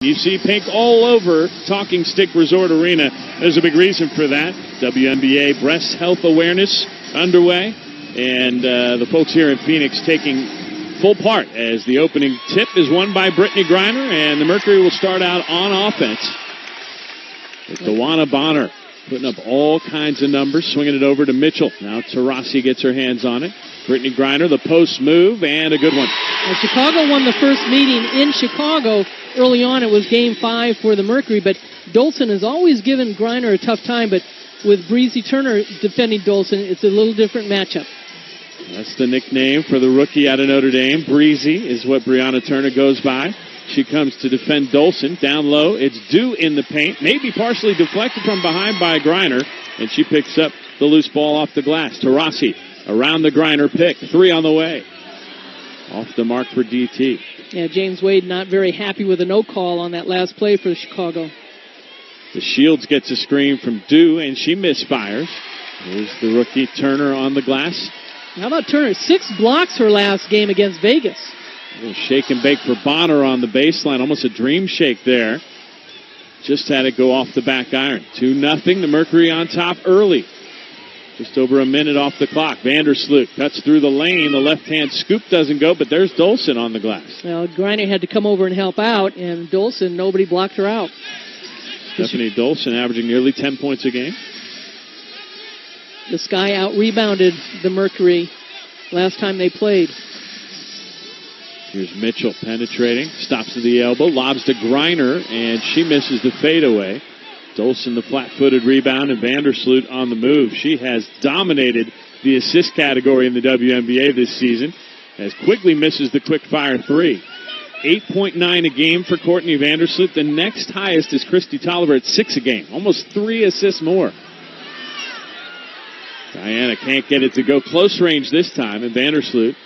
You see pink all over Talking Stick Resort Arena. There's a big reason for that. WNBA Breast Health Awareness underway. And the folks here in Phoenix taking full part as the opening tip is won by Brittany Griner. And the Mercury will start out on offense with Dewana Bonner putting up all kinds of numbers, swinging it over to Mitchell. Now Taurasi gets her hands on it. Brittany Griner, the post move, and a good one. Well, Chicago won the first meeting in Chicago. Early on, it was Game 5 for the Mercury, but Dolson has always given Griner a tough time, but with Breezy Turner defending Dolson, it's a little different matchup. That's the nickname for the rookie out of Notre Dame. Breezy is what Brianna Turner goes by. She comes to defend Dolson. Down low, it's Dew in the paint, maybe partially deflected from behind by Griner, and she picks up the loose ball off the glass. Taurasi around the Griner pick. 3 on the way. Off the mark for DT. Yeah, James Wade not very happy with a no call on that last play for Chicago. The Shields gets a screen from Dew, and she misfires. Here's the rookie Turner on the glass. How about Turner? 6 blocks her last game against Vegas. A little shake and bake for Bonner on the baseline. Almost a dream shake there. Just had it go off the back iron. 2-0. The Mercury on top early. Just over a minute off the clock. Vandersloot cuts through the lane. The left-hand scoop doesn't go, but there's Dolson on the glass. Well, Griner had to come over and help out, and Dolson, nobody blocked her out. Stephanie Dolson averaging nearly 10 points a game. The Sky out-rebounded the Mercury last time they played. Here's Mitchell penetrating. Stops at the elbow. Lobs to Griner, and she misses the fadeaway. Dolson the flat-footed rebound, and Vandersloot on the move. She has dominated the assist category in the WNBA this season as Quigley misses the quick-fire 3. 8.9 a game for Courtney Vandersloot. The next highest is Christy Tolliver at 6 a game. Almost 3 assists more. Diana can't get it to go close range this time, and Vandersloot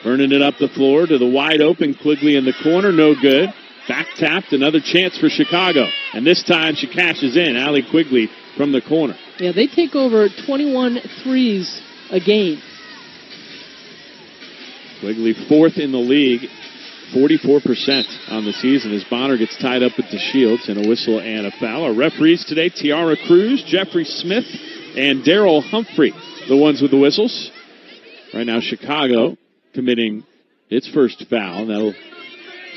burning it up the floor to the wide-open Quigley in the corner. No good. Back-tapped, another chance for Chicago. And this time she cashes in. Allie Quigley from the corner. Yeah, they take over 21 threes a game. Quigley 4th in the league, 44% on the season as Bonner gets tied up with the Shields, and a whistle and a foul. Our referees today, Tiara Cruz, Jeffrey Smith, and Daryl Humphrey, the ones with the whistles. Right now, Chicago committing its first foul. That'll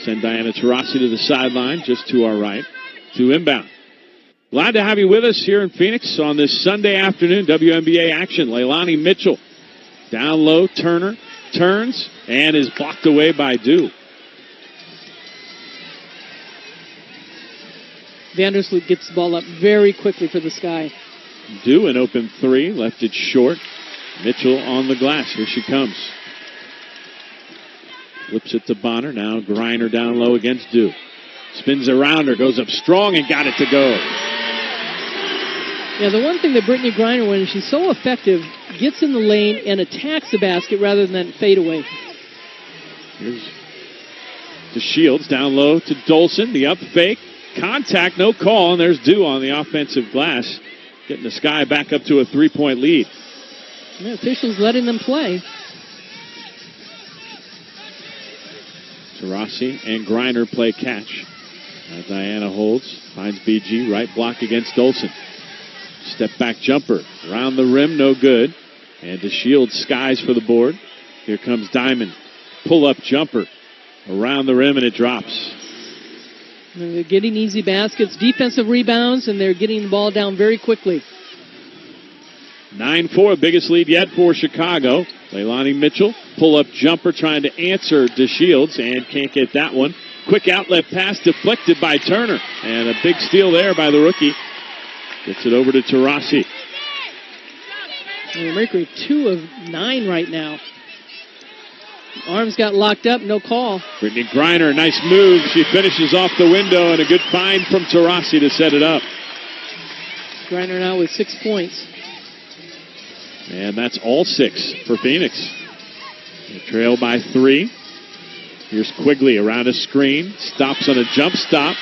send Diana Taurasi to the sideline, just to our right, to inbound. Glad to have you with us here in Phoenix on this Sunday afternoon. WNBA action. Leilani Mitchell down low. Turner turns and is blocked away by Dew. Vandersloot gets the ball up very quickly for the Sky. Dew an open 3, left it short. Mitchell on the glass. Here she comes. Flips it to Bonner. Now Griner down low against Dew. Spins around her, goes up strong and got it to go. Yeah, the one thing that Brittany Griner, when she's so effective, gets in the lane and attacks the basket rather than fade away. Here's to Shields, down low to Dolson. The up fake. Contact, no call, and there's Dew on the offensive glass. Getting the Sky back up to a 3-point lead. The officials letting them play. Taurasi and Griner play catch. Now Diana holds, finds BG, right block against Dolson. Step back jumper, around the rim, no good. And to Shields, Skies for the board. Here comes Diamond. Pull-up jumper, around the rim, and it drops. They're getting easy baskets, defensive rebounds, and they're getting the ball down very quickly. 9-4, biggest lead yet for Chicago. Leilani Mitchell, pull-up jumper trying to answer DeShields, and can't get that one. Quick outlet pass deflected by Turner, and a big steal there by the rookie. Gets it over to Taurasi. Mercury 2 of 9 right now. Arms got locked up, no call. Brittany Griner, nice move. She finishes off the window, and a good find from Taurasi to set it up. Griner now with 6 points. And that's all 6 for Phoenix. They trail by 3. Here's Quigley around a screen. Stops on a jump stop.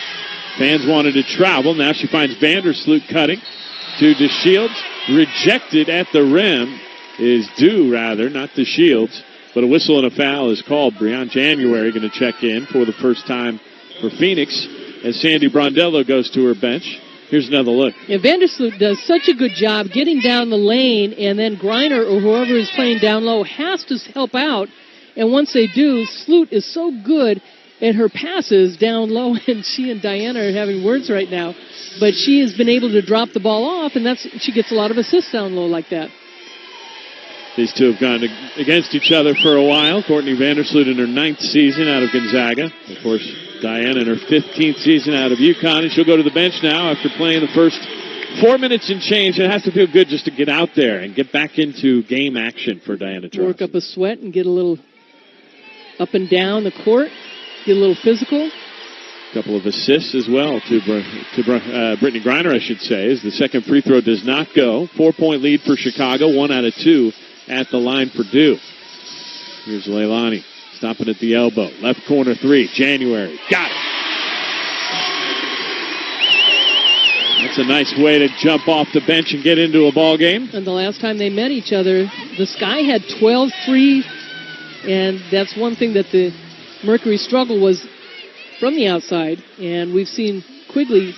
Fans wanted to travel. Now she finds Vandersloot cutting to DeShields. Rejected at the rim is Dew, rather, not DeShields. But a whistle and a foul is called. Breon January going to check in for the first time for Phoenix. as Sandy Brondello goes to her bench. Here's another look. Yeah, Vandersloot does such a good job getting down the lane, and then Griner or whoever is playing down low has to help out. And once they do, Sloot is so good at her passes down low, and she and Diana are having words right now. But she has been able to drop the ball off, and she gets a lot of assists down low like that. These two have gone against each other for a while. Courtney Vandersloot in her 9th season out of Gonzaga. Of course, Diana in her 15th season out of UConn, and she'll go to the bench now after playing the first 4 minutes and change. It has to feel good just to get out there and get back into game action for Diana Taurasi. Work up a sweat and get a little up and down the court, get a little physical. A couple of assists as well to Brittany Griner, I should say, as the second free throw does not go. 4-point lead for Chicago, 1 out of 2 at the line for Dew. Here's Leilani. Stopping at the elbow. Left corner 3. January. Got it. That's a nice way to jump off the bench and get into a ball game. And the last time they met each other, the Sky had 12 threes. And that's one thing that the Mercury struggle was from the outside. And we've seen Quigley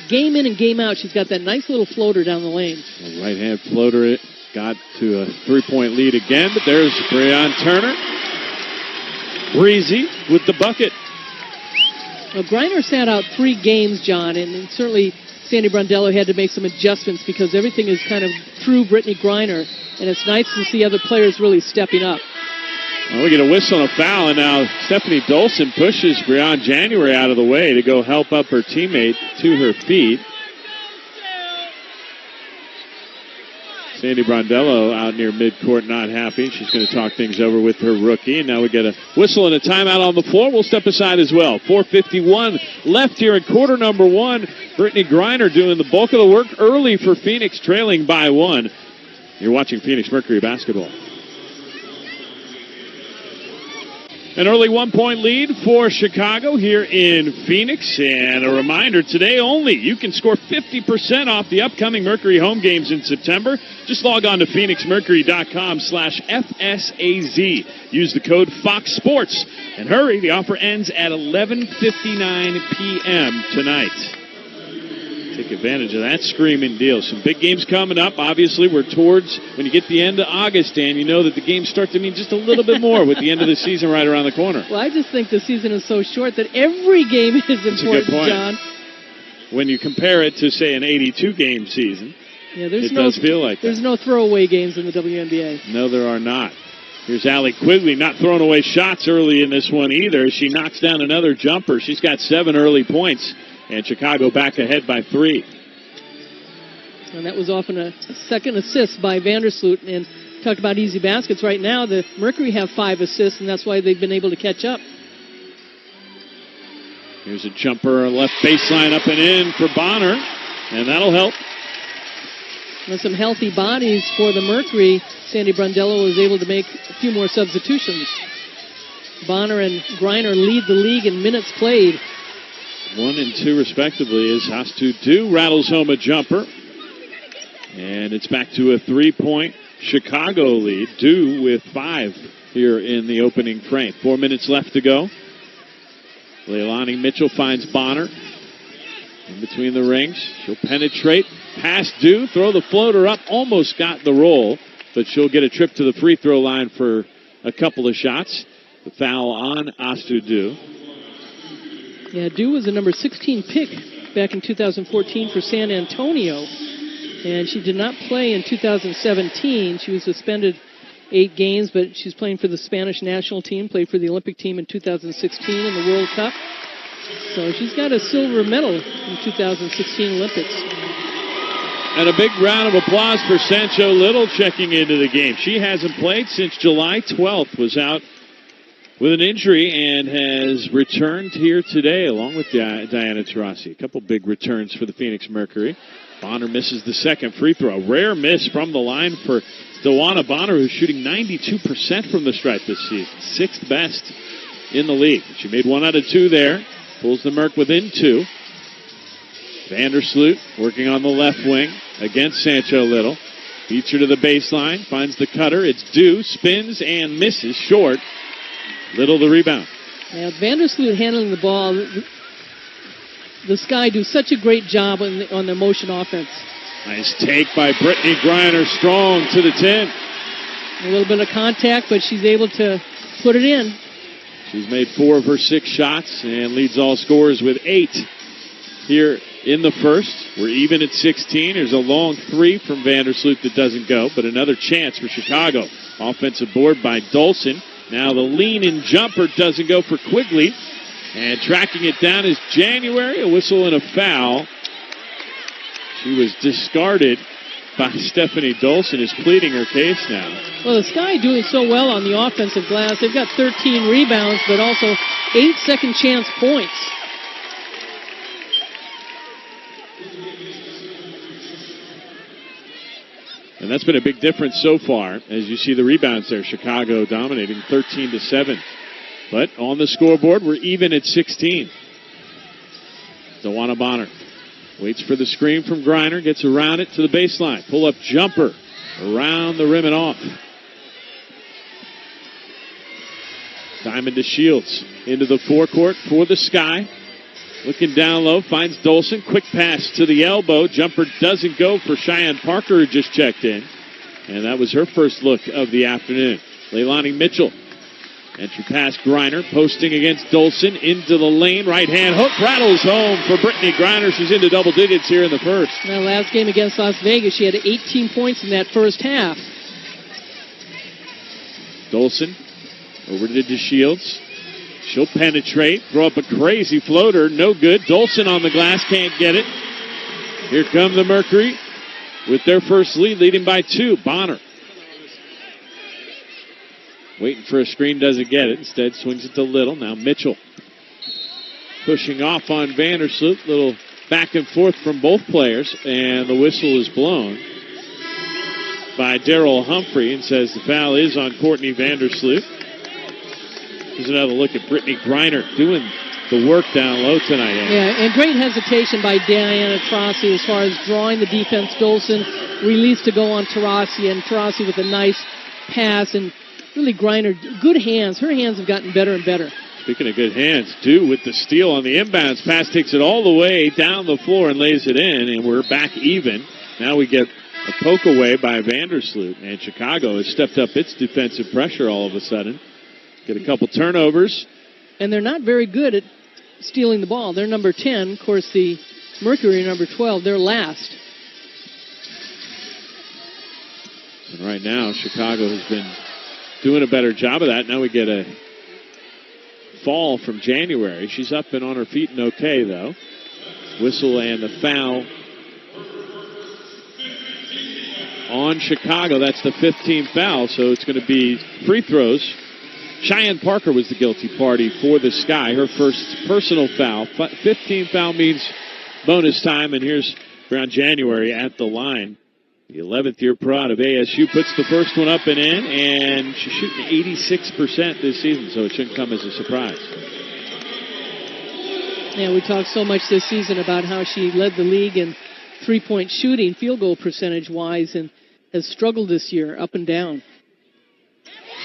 game in and game out. She's got that nice little floater down the lane. A right-hand floater. It got to a 3-point lead again. But there's Breon Turner. Breezy with the bucket. Well, Griner sat out 3 games, John, and certainly Sandy Brondello had to make some adjustments because everything is kind of through Brittany Griner, and it's nice to see other players really stepping up. Well, we get a whistle and a foul, and now Stephanie Dolson pushes Breon January out of the way to go help up her teammate to her feet. Sandy Brondello out near midcourt, not happy. She's going to talk things over with her rookie. And now we get a whistle and a timeout on the floor. We'll step aside as well. 4:51 left here in quarter number 1. Brittany Griner doing the bulk of the work early for Phoenix, trailing by 1. You're watching Phoenix Mercury basketball. An early 1-point lead for Chicago here in Phoenix. And a reminder, today only, you can score 50% off the upcoming Mercury home games in September. Just log on to phoenixmercury.com/FSAZ. Use the code Fox Sports. And hurry, the offer ends at 11:59 p.m. tonight. Take advantage of that screaming deal. Some big games coming up. Obviously, we're towards, when you get the end of August, Dan, you know that the games start to mean just a little bit more with the end of the season right around the corner. Well, I just think the season is so short that every game is important, That's a good point. John. When you compare it to, say, an 82-game season, yeah, it does feel like there's no throwaway games in the WNBA. No, there are not. Here's Allie Quigley not throwing away shots early in this one either. She knocks down another jumper. She's got 7 early points. And Chicago back ahead by 3. And that was often a second assist by Vandersloot. And talked about easy baskets. Right now, the Mercury have 5 assists, and that's why they've been able to catch up. Here's a jumper, left baseline up and in for Bonner. And that'll help. With some healthy bodies for the Mercury, Sandy Brondello was able to make a few more substitutions. Bonner and Griner lead the league in minutes played. 1 and 2 respectively as Hastu Dew rattles home a jumper. And it's back to a 3-point Chicago lead. Dew with 5 here in the opening frame. 4 minutes left to go. Leilani Mitchell finds Bonner in between the rings. She'll penetrate past Dew, throw the floater up, almost got the roll, but she'll get a trip to the free throw line for a couple of shots. The foul on Hastu Dew. Yeah, Dew was a number 16 pick back in 2014 for San Antonio. And she did not play in 2017. She was suspended 8 games, but she's playing for the Spanish national team, played for the Olympic team in 2016 in the World Cup. So she's got a silver medal in 2016 Olympics. And a big round of applause for Sancho Little checking into the game. She hasn't played since July 12th, was out with an injury and has returned here today along with Diana Taurasi. A couple big returns for the Phoenix Mercury. Bonner misses the second free throw. Rare miss from the line for Dewana Bonner, who's shooting 92% from the stripe this season. 6th best in the league. She made 1 out of 2 there. Pulls the Merc within 2. Vandersloot working on the left wing against Sancho Little. Beats her to the baseline. Finds the cutter. It's Dew. Spins and misses short. Little the rebound. Yeah, Vandersloot handling the ball. the Sky do such a great job on their motion offense. Nice take by Brittany Griner, strong to the 10. A little bit of contact, but she's able to put it in. She's made 4 of her 6 shots and leads all scorers with 8 here in the first. We're even at 16. There's a long 3 from Vandersloot that doesn't go, but another chance for Chicago. Offensive board by Dolson. Now the lean-in jumper doesn't go for Quigley. And tracking it down is January. A whistle and a foul. She was discarded by Stephanie Dolson, is pleading her case now. Well, the Sky doing so well on the offensive glass. They've got 13 rebounds, but also 8 second chance points. And that's been a big difference so far, as you see the rebounds there. Chicago dominating 13-7. But on the scoreboard, we're even at 16. DeWanna Bonner waits for the screen from Griner, gets around it to the baseline. Pull-up jumper around the rim and off. Diamond to Shields into the forecourt for the Sky. Looking down low, finds Dolson. Quick pass to the elbow. Jumper doesn't go for Cheyenne Parker, who just checked in. And that was her first look of the afternoon. Leilani Mitchell. Entry pass Griner, posting against Dolson into the lane. Right-hand hook rattles home for Brittany Griner. She's into double digits here in the first. Now, last game against Las Vegas, she had 18 points in that first half. Dolson over to Shields. She'll penetrate, throw up a crazy floater, no good. Dolson on the glass, can't get it. Here come the Mercury with their first lead, leading by 2. Bonner. Waiting for a screen, doesn't get it. Instead, swings it to Little. Now Mitchell pushing off on Vandersloot. Little back and forth from both players, and the whistle is blown by Darryl Humphrey and says the foul is on Courtney Vandersloot. Here's another look at Brittany Griner doing the work down low tonight. Yeah, and great hesitation by Diana Taurasi as far as drawing the defense. Dolson released to go on Taurasi, and Taurasi with a nice pass, and really Griner, good hands. Her hands have gotten better and better. Speaking of good hands, Dew with the steal on the inbounds pass, takes it all the way down the floor and lays it in, and we're back even. Now we get a poke away by Vandersloot, and Chicago has stepped up its defensive pressure all of a sudden. Get a couple turnovers. And they're not very good at stealing the ball. They're number 10. Of course, the Mercury number 12. They're last. And right now, Chicago has been doing a better job of that. Now we get a fall from January. She's up and on her feet and okay, though. Whistle and the foul on Chicago. That's the 15th foul, so it's going to be free throws. Cheyenne Parker was the guilty party for the Sky. Her first personal foul. 15th foul means bonus time, and here's Brown January at the line. The 11th year pro out of ASU puts the first one up and in, and she's shooting 86% this season, so it shouldn't come as a surprise. Yeah, we talked so much this season about how she led the league in three-point shooting, field goal percentage-wise, and has struggled this year, up and down.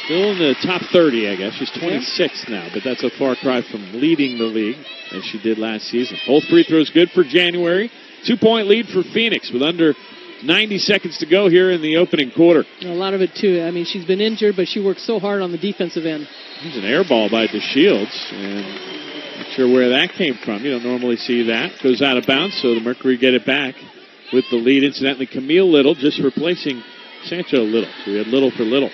Still in the top 30, I guess. She's 26th now, but that's a far cry from leading the league as she did last season. Both free throws good for January. 2-point lead for Phoenix with under 90 seconds to go here in the opening quarter. A lot of it, too. I mean, she's been injured, but she worked so hard on the defensive end. There's an air ball by DeShields, and not sure where that came from. You don't normally see that. Goes out of bounds, so the Mercury get it back with the lead. Incidentally, Camille Little just replacing Sancho Little. So we had Little for Little.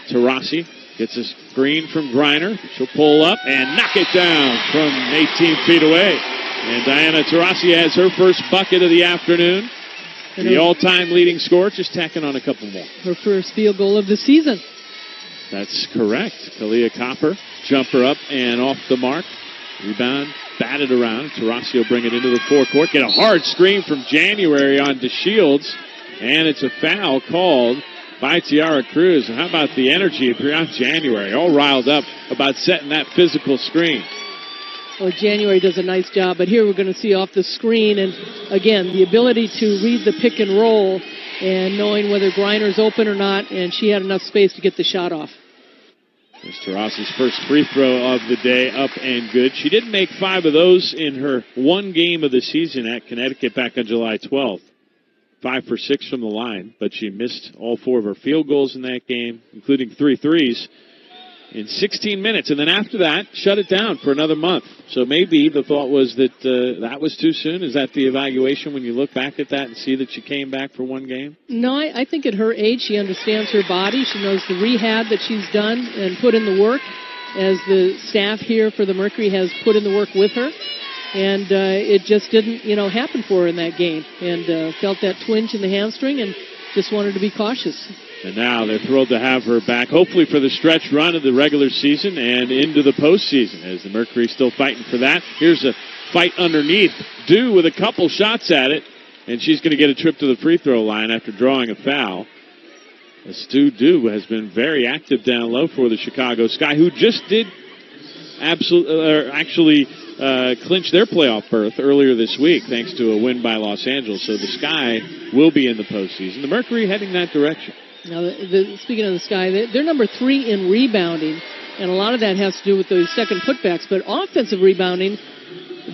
Taurasi gets a screen from Griner. She'll pull up and knock it down from 18 feet away. And Diana Taurasi has her first bucket of the afternoon. The all-time leading scorer, just tacking on a couple more. Her first field goal of the season. That's correct. Kalia Copper, jumper up and off the mark. Rebound, batted around. Taurasi will bring it into the forecourt. Get a hard screen from January on DeShields. And it's a foul called by Tiara Cruz. And how about the energy of January? All riled up about setting that physical screen. Well, January does a nice job, but here we're going to see off the screen, and again, the ability to read the pick and roll and knowing whether Griner's open or not, and she had enough space to get the shot off. There's Taurasi's first free throw of the day, up and good. She did make 5 of those in her one game of the season at Connecticut back on July 12th. 5 for 6 from the line, but she missed all 4 of her field goals in that game, including 3 threes in 16 minutes. And then after that, shut it down for another month. So maybe the thought was that that was too soon. Is that the evaluation when you look back at that and see that she came back for one game? No, I think at her age, she understands her body. She knows the rehab that she's done and put in the work, as the staff here for the Mercury has put in the work with her. And it just didn't, happen for her in that game. And felt that twinge in the hamstring and just wanted to be cautious. And now they're thrilled to have her back, hopefully for the stretch run of the regular season and into the postseason, as the Mercury still fighting for that. Here's a fight underneath. Dew with a couple shots at it, and she's going to get a trip to the free throw line after drawing a foul. Stu Dew has been very active down low for the Chicago Sky, who just did actually clinch their playoff berth earlier this week thanks to a win by Los Angeles. So the Sky will be in the postseason. The Mercury heading that direction. Now, speaking of the Sky, they're number 3 in rebounding, and a lot of that has to do with those second putbacks. But offensive rebounding,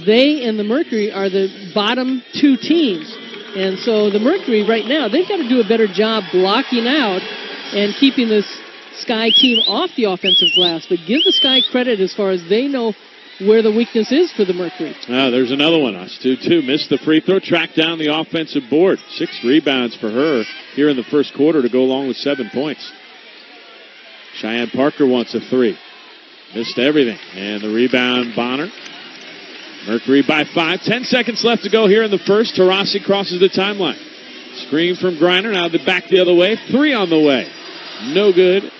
they and the Mercury are the bottom 2 teams. And so the Mercury right now, they've got to do a better job blocking out and keeping this Sky team off the offensive glass. But give the Sky credit as far as they know where the weakness is for the Mercury. There's another one. Stu missed the free throw, tracked down the offensive board. 6 rebounds for her here in the first quarter to go along with 7 points. Cheyenne Parker wants a 3. Missed everything. And the rebound, Bonner. Mercury by 5. 10 seconds left to go here in the first. Taurasi crosses the timeline. Screen from Griner. Now back the other way. 3 on the way. No good.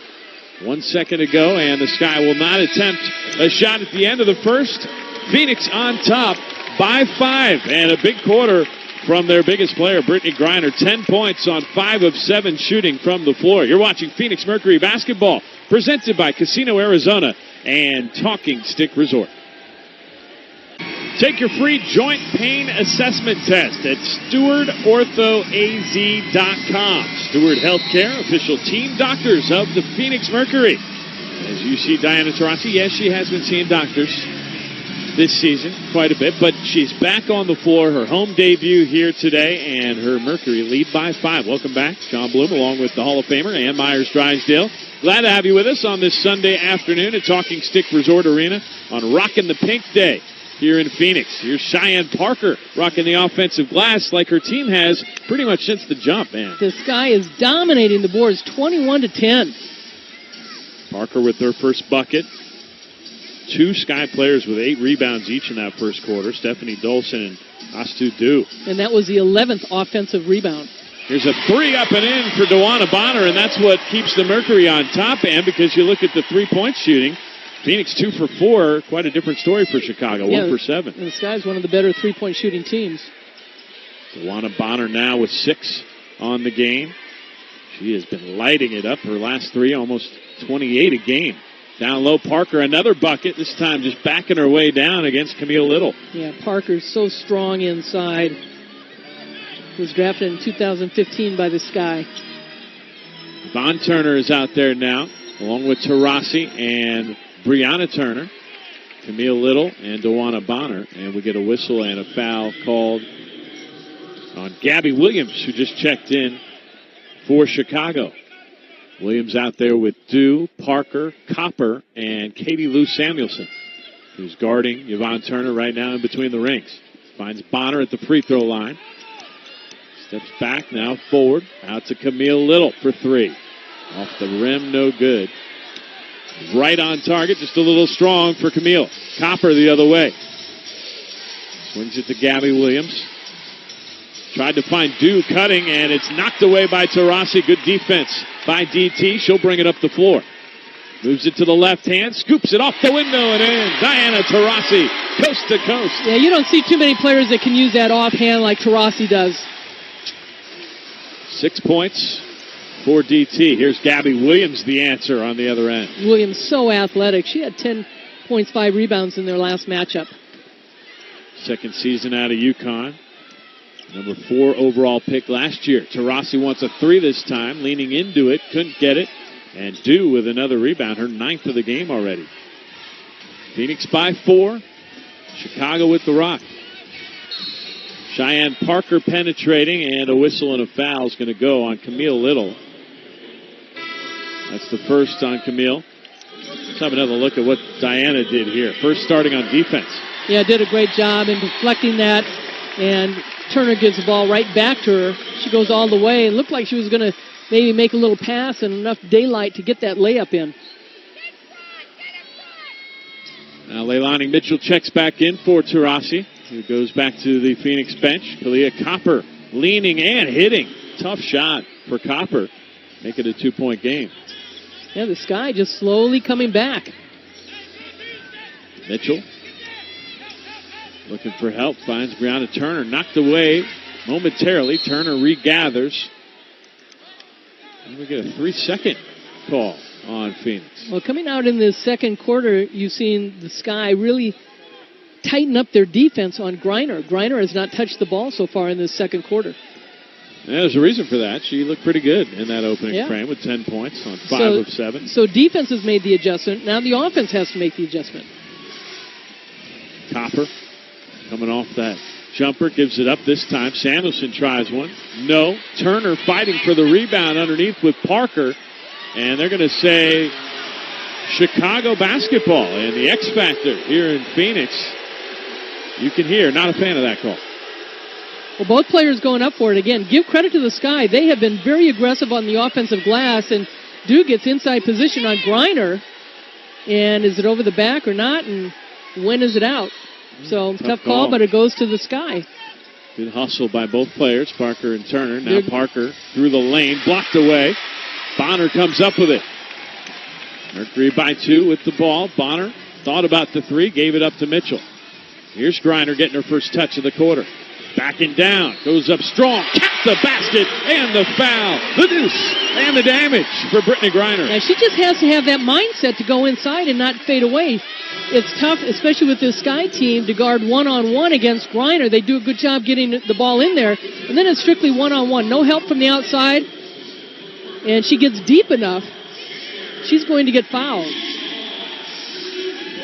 1 second to go, and the Sky will not attempt a shot at the end of the first. Phoenix on top by 5, and a big quarter from their biggest player, Brittany Griner. 10 points on 5 of 7 shooting from the floor. You're watching Phoenix Mercury basketball, presented by Casino Arizona and Talking Stick Resort. Take your free joint pain assessment test at StewardOrthoAZ.com. Steward Healthcare, official team doctors of the Phoenix Mercury. As you see Diana Taurasi, yes, she has been seeing doctors this season quite a bit, but she's back on the floor, her home debut here today, and her Mercury lead by 5. Welcome back, John Bloom, along with the Hall of Famer, Ann Myers-Drysdale. Glad to have you with us on this Sunday afternoon at Talking Stick Resort Arena on Rockin' the Pink Day here in Phoenix. Here's Cheyenne Parker rocking the offensive glass like her team has pretty much since the jump, man. The Sky is dominating the boards 21-10. Parker with their first bucket. 2 Sky players with 8 rebounds each in that first quarter. Stephanie Dolson and Astu Dew. And that was the 11th offensive rebound. Here's a 3 up and in for Dewana Bonner, and that's what keeps the Mercury on top, and because you look at the 3-point shooting, Phoenix 2 for 4, quite a different story for Chicago, 1 for 7. And the Sky's one of the better 3-point shooting teams. Dewana Bonner now with 6 on the game. She has been lighting it up. Her last 3, almost 28 a game. Down low, Parker, another bucket, this time just backing her way down against Camille Little. Yeah, Parker's so strong inside. Was drafted in 2015 by the Sky. Von Turner is out there now, along with Taurasi and Brianna Turner, Camille Little, and Dewana Bonner. And we get a whistle and a foul called on Gabby Williams, who just checked in for Chicago. Williams out there with Dew, Parker, Copper, and Katie Lou Samuelson, who's guarding Yvonne Turner right now in between the rings. Finds Bonner at the free throw line. Steps back now forward. Out to Camille Little for 3. Off the rim, no good. Right on target, just a little strong for Camille. Copper the other way. Swings it to Gabby Williams. Tried to find Dew cutting, and it's knocked away by Taurasi. Good defense by DT. She'll bring it up the floor. Moves it to the left hand, scoops it off the window and in. Diana Taurasi, coast to coast. Yeah, you don't see too many players that can use that offhand like Taurasi does. 6 points for DT. Here's Gabby Williams, the answer on the other end. Williams, so athletic. She had 10 points, 5 rebounds in their last matchup. Second season out of UConn. Number 4 overall pick last year. Taurasi wants a 3 this time, leaning into it, couldn't get it. And Dew with another rebound, her 9th of the game already. Phoenix by 4. Chicago with the rock. Cheyenne Parker penetrating, and a whistle and a foul is going to go on Camille Little. That's the first on Camille. Let's have another look at what Diana did here. First starting on defense. Yeah, did a great job in deflecting that, and Turner gives the ball right back to her. She goes all the way. It looked like she was going to maybe make a little pass and enough daylight to get that layup in. Now Leilani Mitchell checks back in for Taurasi, who goes back to the Phoenix bench. Kalia Copper leaning and hitting. Tough shot for Copper. Make it a 2-point game. Yeah, the Sky just slowly coming back. Mitchell looking for help. Finds Brianna Turner. Knocked away momentarily. Turner regathers. And we get a 3-second call on Phoenix. Well, coming out in the second quarter, you've seen the Sky really tighten up their defense on Griner. Griner has not touched the ball so far in this second quarter. Yeah, there's a reason for that. She looked pretty good in that opening frame with 10 points on 5 of 7. So defense has made the adjustment. Now the offense has to make the adjustment. Copper coming off that jumper, gives it up this time. Samuelson tries one. No. Turner fighting for the rebound underneath with Parker. And they're going to say Chicago basketball and the X Factor here in Phoenix. You can hear, not a fan of that call. Well, both players going up for it. Again, give credit to the Sky. They have been very aggressive on the offensive glass, and Dew gets inside position on Griner. And is it over the back or not? And when is it out? So, tough call, but it goes to the Sky. Good hustle by both players, Parker and Turner. Now Parker through the lane, blocked away. Bonner comes up with it. Mercury by 2 with the ball. Bonner thought about the 3, gave it up to Mitchell. Here's Griner getting her first touch of the quarter. Backing down, goes up strong, caps the basket, and the foul. The deuce, and the damage for Brittany Griner. Now, she just has to have that mindset to go inside and not fade away. It's tough, especially with this Sky team, to guard one-on-one against Griner. They do a good job getting the ball in there, and then it's strictly one-on-one. No help from the outside, and she gets deep enough, she's going to get fouled.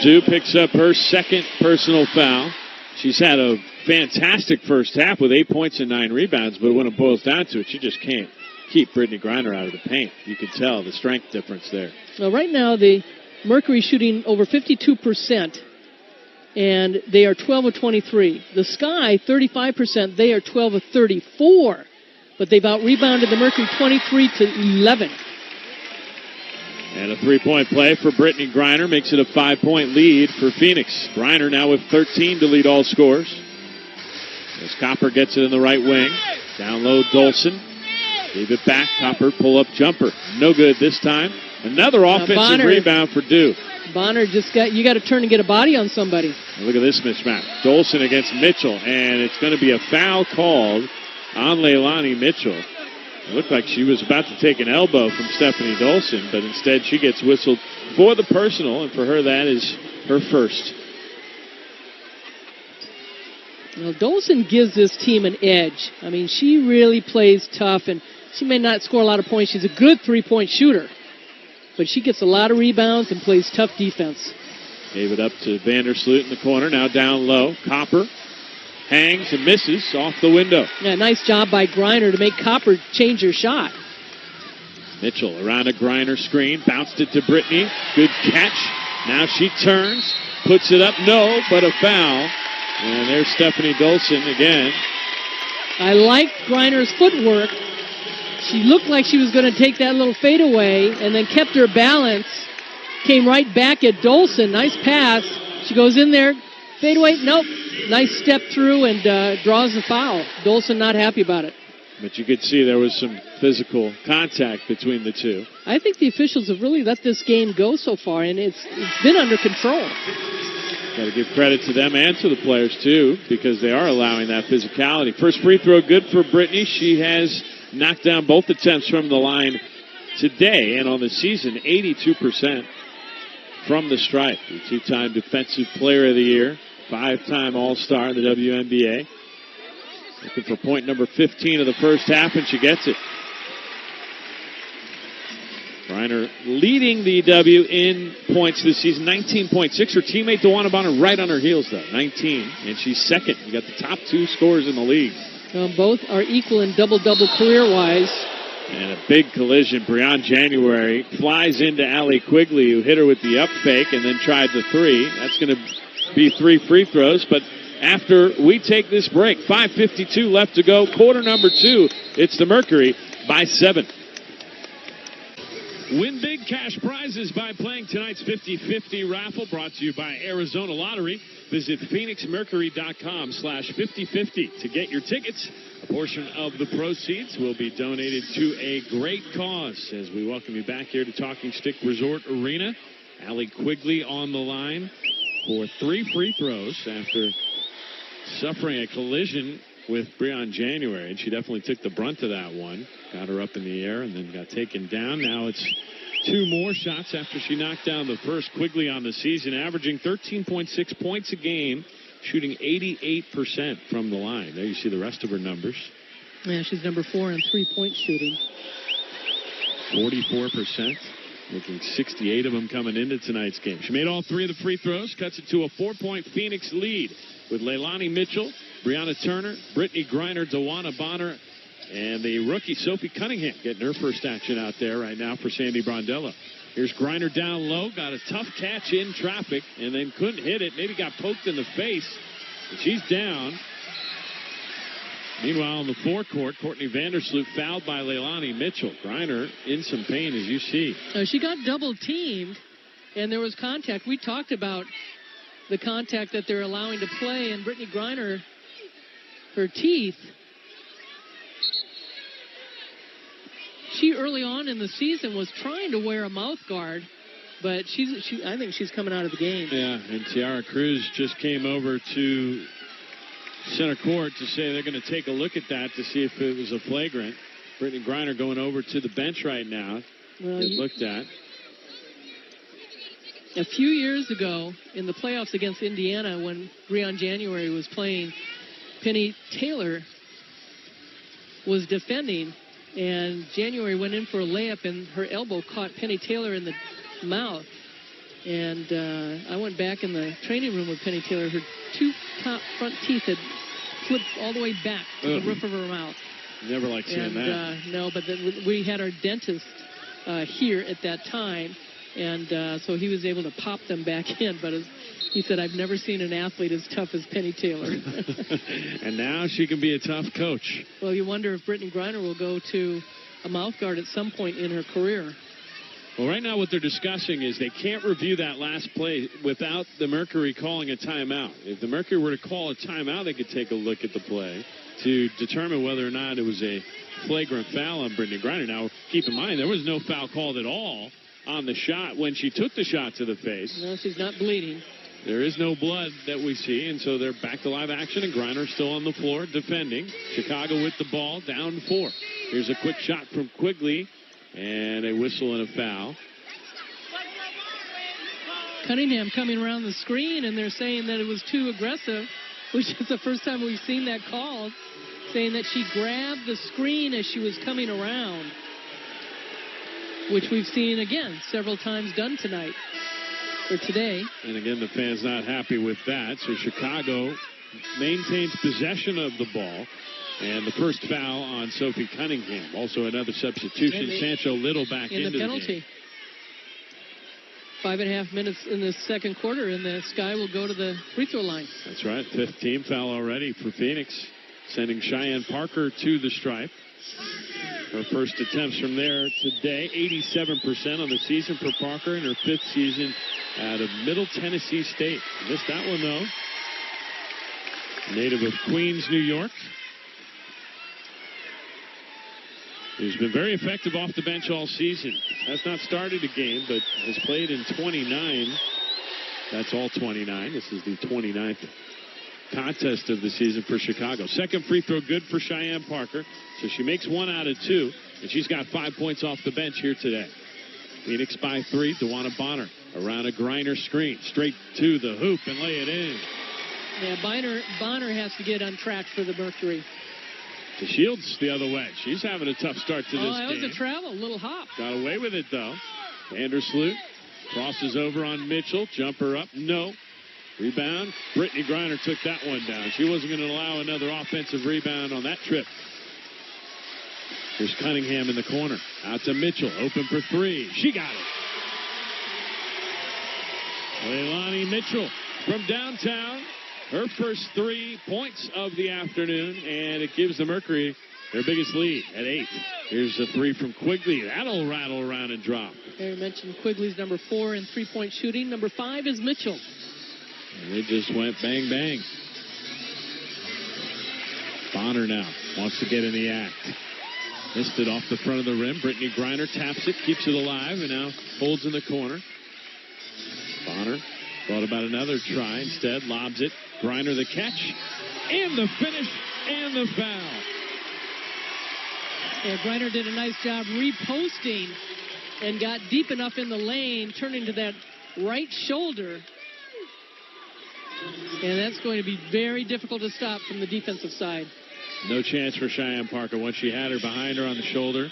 Dew picks up her second personal foul. She's had a fantastic first half with 8 points and 9 rebounds, but when it boils down to it, she just can't keep Brittany Griner out of the paint. You can tell the strength difference there. Well, right now, the Mercury shooting over 52%, and they are 12 of 23. The Sky, 35%, they are 12 of 34, but they've out-rebounded the Mercury 23 to 11. And a 3-point play for Brittany Griner makes it a 5-point lead for Phoenix. Griner now with 13 to lead all scorers. As Copper gets it in the right wing. Down low, Dolson. Gave it back. Copper pull-up jumper. No good this time. Another offensive rebound for Dew. Bonner you got to turn and get a body on somebody. And look at this mismatch. Dolson against Mitchell. And it's going to be a foul called on Leilani Mitchell. It looked like she was about to take an elbow from Stephanie Dolson, but instead she gets whistled for the personal, and for her that is her first. Well, Dolson gives this team an edge. I mean, she really plays tough, and she may not score a lot of points. She's a good three-point shooter, but she gets a lot of rebounds and plays tough defense. Gave it up to Vandersloot in the corner, now down low. Copper hangs and misses off the window. Yeah, nice job by Griner to make Copper change her shot. Mitchell around a Griner screen, bounced it to Brittany. Good catch. Now she turns, puts it up, no, but a foul. And there's Stephanie Dolson again. I like Griner's footwork. She looked like she was going to take that little fadeaway and then kept her balance. Came right back at Dolson. Nice pass. She goes in there. Fadeaway, nope. Nice step through and draws the foul. Dolson not happy about it. But you could see there was some physical contact between the two. I think the officials have really let this game go so far, and it's been under control. Got to give credit to them and to the players, too, because they are allowing that physicality. First free throw good for Brittany. She has knocked down both attempts from the line today, and on the season, 82% from the stripe. The two-time Defensive Player of the Year, 5-time All-Star in the WNBA. Looking for point number 15 of the first half, and she gets it. Griner Griner leading the W in points this season, 19.6. Her teammate DeWanna Bonner right on her heels, though, 19. And she's second. You got the top two scorers in the league. Both are equal in double-double career-wise. And a big collision. Breon January flies into Allie Quigley, who hit her with the up fake and then tried the three. That's going to be 3 free throws. But after we take this break, 5:52 left to go. Quarter number 2. It's the Mercury by 7. Win big cash prizes by playing tonight's 50-50 raffle, brought to you by Arizona Lottery. Visit phoenixmercury.com/5050 to get your tickets. A portion of the proceeds will be donated to a great cause as we welcome you back here to Talking Stick Resort Arena. Allie Quigley on the line for 3 free throws after suffering a collision with Breon January, and she definitely took the brunt of that one. Got her up in the air and then got taken down. Now it's 2 more shots after she knocked down the first. Quigley on the season, averaging 13.6 points a game, shooting 88% from the line. There you see the rest of her numbers. Yeah, she's number 4 in three-point shooting. 44%, making 68 of them coming into tonight's game. She made all 3 of the free throws, cuts it to a 4-point Phoenix lead with Leilani Mitchell, Brianna Turner, Brittany Griner, DeWanna Bonner, and the rookie Sophie Cunningham getting her first action out there right now for Sandy Brondello. Here's Griner down low, got a tough catch in traffic, and then couldn't hit it. Maybe got poked in the face, and she's down. Meanwhile, on the forecourt, Courtney Vandersloot fouled by Leilani Mitchell. Griner in some pain, as you see. She got double-teamed, and there was contact. We talked about the contact that they're allowing to play, and Brittany Griner, her teeth. She early on in the season was trying to wear a mouth guard, but I think she's coming out of the game. Yeah, and Tiara Cruz just came over to center court to say they're going to take a look at that to see if it was a flagrant. Brittany Griner going over to the bench right now. Well, get looked at. A few years ago in the playoffs against Indiana, when Breon January was playing, Penny Taylor was defending, and January went in for a layup, and her elbow caught Penny Taylor in the mouth. And I went back in the training room with Penny Taylor. Her 2 top front teeth had flipped all the way back to the roof of her mouth. Never liked seeing that. No, but we had our dentist here at that time, and so he was able to pop them back in. But he said, I've never seen an athlete as tough as Penny Taylor. And now she can be a tough coach. Well, you wonder if Brittany Griner will go to a mouth guard at some point in her career. Well, right now what they're discussing is they can't review that last play without the Mercury calling a timeout. If the Mercury were to call a timeout, they could take a look at the play to determine whether or not it was a flagrant foul on Brittany Griner. Now, keep in mind, there was no foul called at all on the shot when she took the shot to the face. No, she's not bleeding. There is no blood that we see, and so they're back to live action, and Griner still on the floor defending. Chicago with the ball, down 4. Here's a quick shot from Quigley, and a whistle and a foul. Cunningham coming around the screen, and they're saying that it was too aggressive, which is the first time we've seen that called, saying that she grabbed the screen as she was coming around, which we've seen, again, several times done tonight. For today. And again, the fans not happy with that. So Chicago maintains possession of the ball. And the first foul on Sophie Cunningham. Also another substitution. Sancho Little back into the penalty. 5.5 minutes in the second quarter, and the Sky will go to the free throw line. That's right. 5th team foul already for Phoenix. Sending Cheyenne Parker to the stripe. Her first attempts from there today, 87% on the season for Parker in her 5th season out of Middle Tennessee State. Missed that one, though. Native of Queens, New York. Who's been very effective off the bench all season. Has not started a game, but has played in 29. That's all 29. This is the 29th contest of the season for Chicago. Second free throw good for Cheyenne Parker. So she makes 1 out of 2, and she's got 5 points off the bench here today. Phoenix by 3. DeWanna Bonner around a Griner screen. Straight to the hoop and lay it in. Yeah, Bonner has to get on track for the Mercury. The Shields the other way. She's having a tough start to this game. Oh, that was a travel. A little hop. Got away with it, though. Vandersloot crosses over on Mitchell. Jumper up. No. Rebound. Brittany Griner took that one down. She wasn't going to allow another offensive rebound on that trip. Here's Cunningham in the corner. Out to Mitchell. Open for three. She got it. Leilani Mitchell from downtown. Her first 3 points of the afternoon, and it gives the Mercury their biggest lead at 8. Here's a three from Quigley. That'll rattle around and drop. Harry mentioned Quigley's number 4 in three-point shooting. Number 5 is Mitchell. And they just went bang, bang. Bonner now wants to get in the act. Missed it off the front of the rim. Brittany Griner taps it, keeps it alive, and now holds in the corner. Bonner thought about another try. Instead, lobs it. Griner the catch, and the finish, and the foul. Yeah, Griner did a nice job reposting and got deep enough in the lane, turning to that right shoulder. And that's going to be very difficult to stop from the defensive side. No chance for Cheyenne Parker once she had her behind her on the shoulder.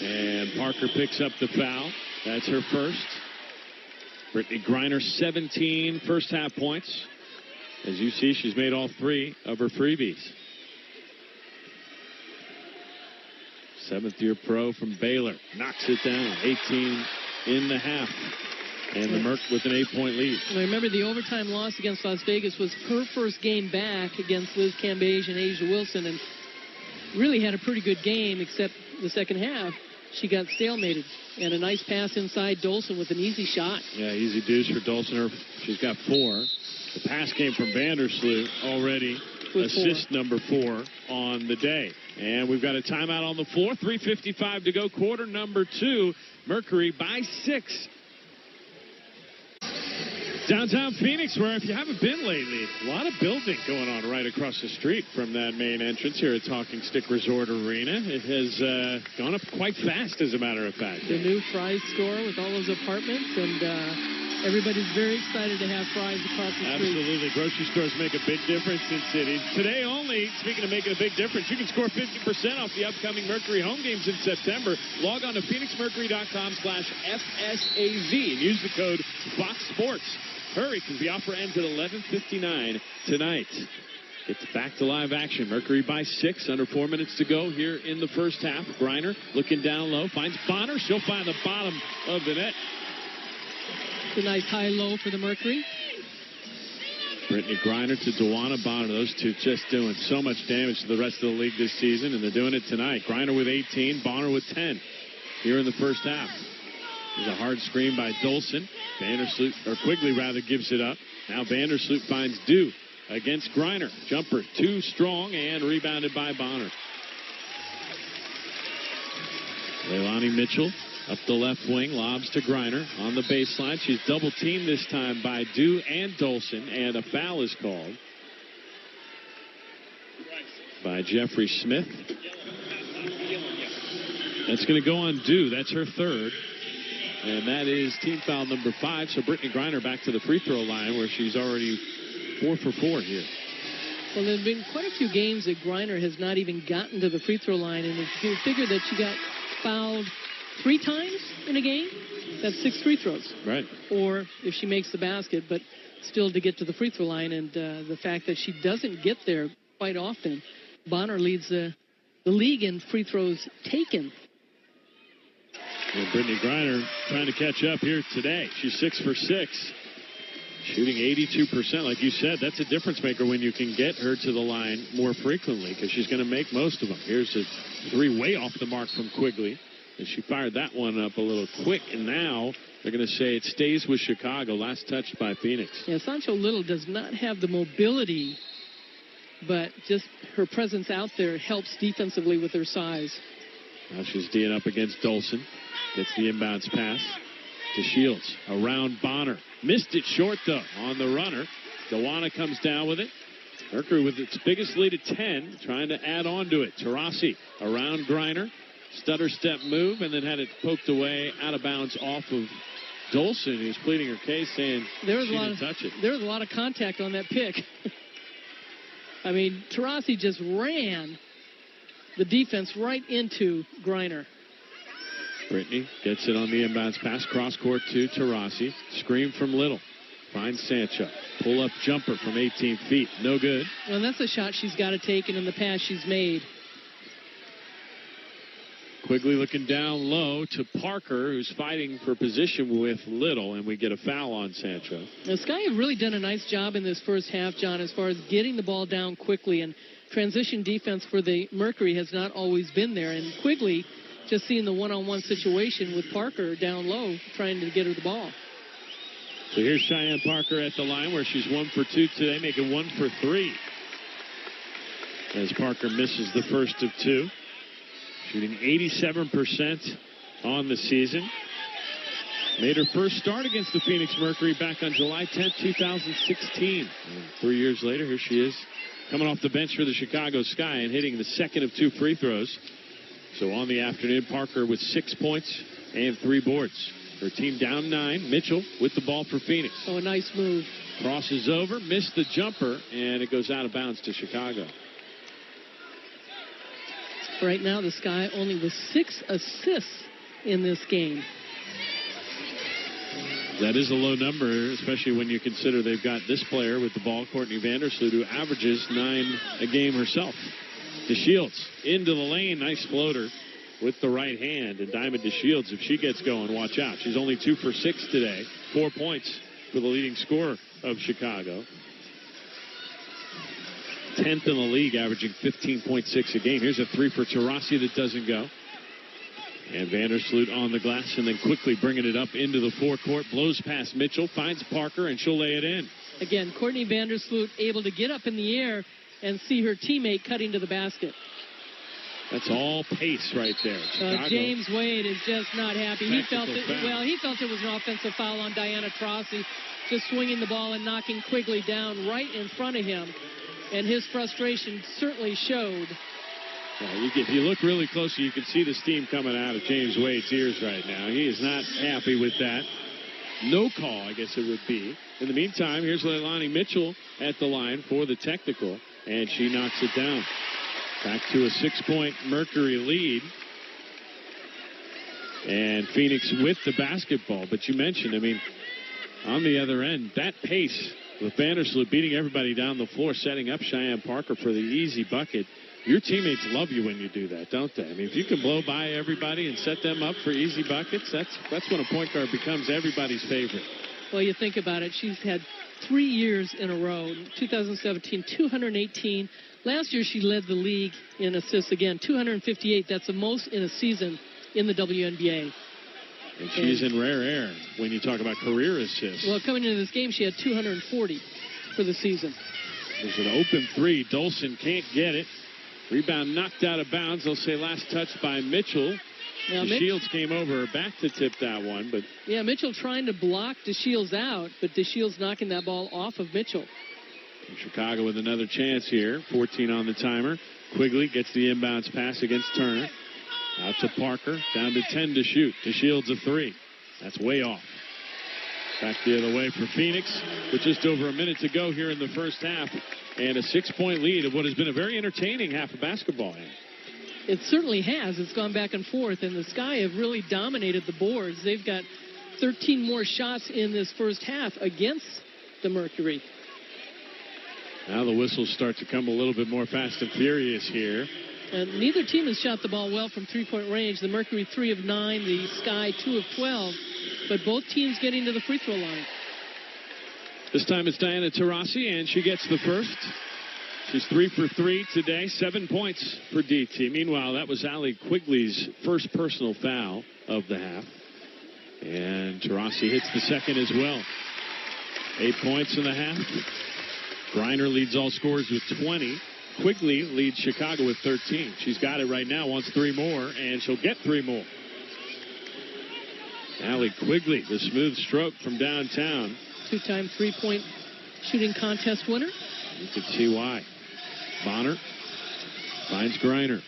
And Parker picks up the foul. That's her first. Brittany Griner, 17 first half points. As you see, she's made all 3 of her freebies. 7th-year pro from Baylor. Knocks it down. 18 in the half. And the Merc with an 8-point lead. And I remember the overtime loss against Las Vegas was her first game back against Liz Cambage and Asia Wilson, and really had a pretty good game, except the second half. She got stalemated. And a nice pass inside Dolson with an easy shot. Yeah, easy deuce for Dolson. She's got 4. The pass came from Vandersloot, already assist number 4 on the day. And we've got a timeout on the floor. 3:55 to go. Quarter number 2. Mercury by 6. Downtown Phoenix, where if you haven't been lately, a lot of building going on right across the street from that main entrance here at Talking Stick Resort Arena. It has gone up quite fast, as a matter of fact. The new Fry's store with all those apartments, and everybody's very excited to have Fry's across the street. Absolutely. Grocery stores make a big difference in cities. Today only, speaking of making a big difference, you can score 50% off the upcoming Mercury home games in September. Log on to phoenixmercury.com/FSAZ and use the code FOXSports. Hurry, because the offer ends at 11:59 tonight. It's back to live action. Mercury by 6, under 4 minutes to go here in the first half. Griner looking down low, finds Bonner. She'll find the bottom of the net. It's a nice high-low for the Mercury. Brittany Griner to Dewana Bonner. Those two just doing so much damage to the rest of the league this season, and they're doing it tonight. Griner with 18, Bonner with 10 here in the first half. There's a hard screen by Dolson. Quigley gives it up. Now Vandersloot finds Dew against Griner. Jumper too strong and rebounded by Bonner. Leilani Mitchell up the left wing, lobs to Griner on the baseline. She's double teamed this time by Dew and Dolson, and a foul is called by Jeffrey Smith. That's going to go on Dew. That's her third. And that is team foul number 5. So Brittany Griner back to the free throw line, where she's already 4 for 4 here. Well, there have been quite a few games that Griner has not even gotten to the free throw line. And if you figure that she got fouled 3 times in a game, that's 6 free throws. Right. Or if she makes the basket, but still to get to the free throw line. And the fact that she doesn't get there quite often, Bonner leads the league in free throws taken. And Brittany Griner trying to catch up here today. She's 6 for 6. Shooting 82%. Like you said, that's a difference maker when you can get her to the line more frequently, because she's going to make most of them. Here's a 3 way off the mark from Quigley. And she fired that one up a little quick. And now they're going to say it stays with Chicago. Last touched by Phoenix. Yeah, Sancho Little does not have the mobility, but just her presence out there helps defensively with her size. Now she's D'ing up against Dolson. Gets the inbounds pass to Shields. Around Bonner. Missed it short, though, on the runner. Dewana comes down with it. Mercury with its biggest lead at 10, trying to add on to it. Tarasi around Griner. Stutter step move, and then had it poked away out of bounds off of Dolson, who's pleading her case, saying she didn't touch it. There was a lot of contact on that pick. I mean, Tarasi just ran the defense right into Griner. Brittany gets it on the inbounds pass. Cross court to Taurasi. Screen from Little. Finds Sancho. Pull-up jumper from 18 feet. No good. Well, that's a shot she's got to take, and in the past she's made. Quigley looking down low to Parker, who's fighting for position with Little, and we get a foul on Sancho. The Sky have really done a nice job in this first half, John, as far as getting the ball down quickly, and transition defense for the Mercury has not always been there. And Quigley just seeing the one-on-one situation with Parker down low, trying to get her the ball. So here's Cheyenne Parker at the line where she's 1 for 2 today, making 1 for 3. As Parker misses the first of 2. Shooting 87% on the season. Made her first start against the Phoenix Mercury back on July 10th, 2016. And 3 years later, here she is coming off the bench for the Chicago Sky and hitting the second of 2 free throws. So on the afternoon, Parker with 6 points and 3 boards. Her team down 9. Mitchell with the ball for Phoenix. Oh, a nice move. Crosses over, missed the jumper, and it goes out of bounds to Chicago. Right now, the Sky only with 6 assists in this game. That is a low number, especially when you consider they've got this player with the ball, Courtney Vandersloot, who averages 9 a game herself. DeShields into the lane, nice floater with the right hand. And Diamond DeShields, if she gets going, watch out. She's only 2 for 6 today. 4 points for the leading scorer of Chicago. 10th in the league, averaging 15.6 a game. Here's a 3 for Taurasi that doesn't go. And Vandersloot on the glass and then quickly bringing it up into the forecourt. Blows past Mitchell, finds Parker, and she'll lay it in. Again, Courtney Vandersloot able to get up in the air and see her teammate cutting to the basket. That's all pace right there. James Wade is just not happy. He felt it was an offensive foul on Diana Taurasi, just swinging the ball and knocking Quigley down right in front of him. And his frustration certainly showed. Yeah, if you look really closely, you can see the steam coming out of James Wade's ears right now. He is not happy with that. No call, I guess it would be. In the meantime, here's Leilani Mitchell at the line for the technical, and she knocks it down. Back to a 6-point Mercury lead. And Phoenix with the basketball. But you mentioned, on the other end, that pace with Vandersloot beating everybody down the floor, setting up Cheyenne Parker for the easy bucket. Your teammates love you when you do that, don't they? If you can blow by everybody and set them up for easy buckets, that's when a point guard becomes everybody's favorite. Well, you think about it. She's had 3 years in a row. 2017, 218. Last year, she led the league in assists again, 258. That's the most in a season in the WNBA. And she's in rare air when you talk about career assists. Well, coming into this game, she had 240 for the season. There's an open 3. Dolson can't get it. Rebound knocked out of bounds. They'll say last touch by Mitchell. Now, DeShields came over her back to tip that one. But yeah, Mitchell trying to block DeShields out, but DeShields knocking that ball off of Mitchell. And Chicago with another chance here. 14 on the timer. Quigley gets the inbounds pass against Turner. Out to Parker. Down to 10 to shoot. DeShields a 3. That's way off. Back the other way for Phoenix with just over a minute to go here in the first half. And a 6-point lead of what has been a very entertaining half of basketball. It certainly has. It's gone back and forth, and the Sky have really dominated the boards. They've got 13 more shots in this first half against the Mercury. Now the whistles start to come a little bit more fast and furious here. And neither team has shot the ball well from three-point range. The Mercury 3 of 9, the Sky 2 of 12. But both teams getting to the free throw line. This time it's Diana Taurasi, and she gets the first. She's 3 for 3 today, 7 points for DT. Meanwhile, that was Allie Quigley's first personal foul of the half. And Taurasi hits the second as well. 8 points in the half. Griner leads all scorers with 20. Quigley leads Chicago with 13. She's got it right now, wants 3 more, and she'll get 3 more. Allie Quigley, the smooth stroke from downtown. 2-time three-point shooting contest winner. You can see why. Bonner finds Griner.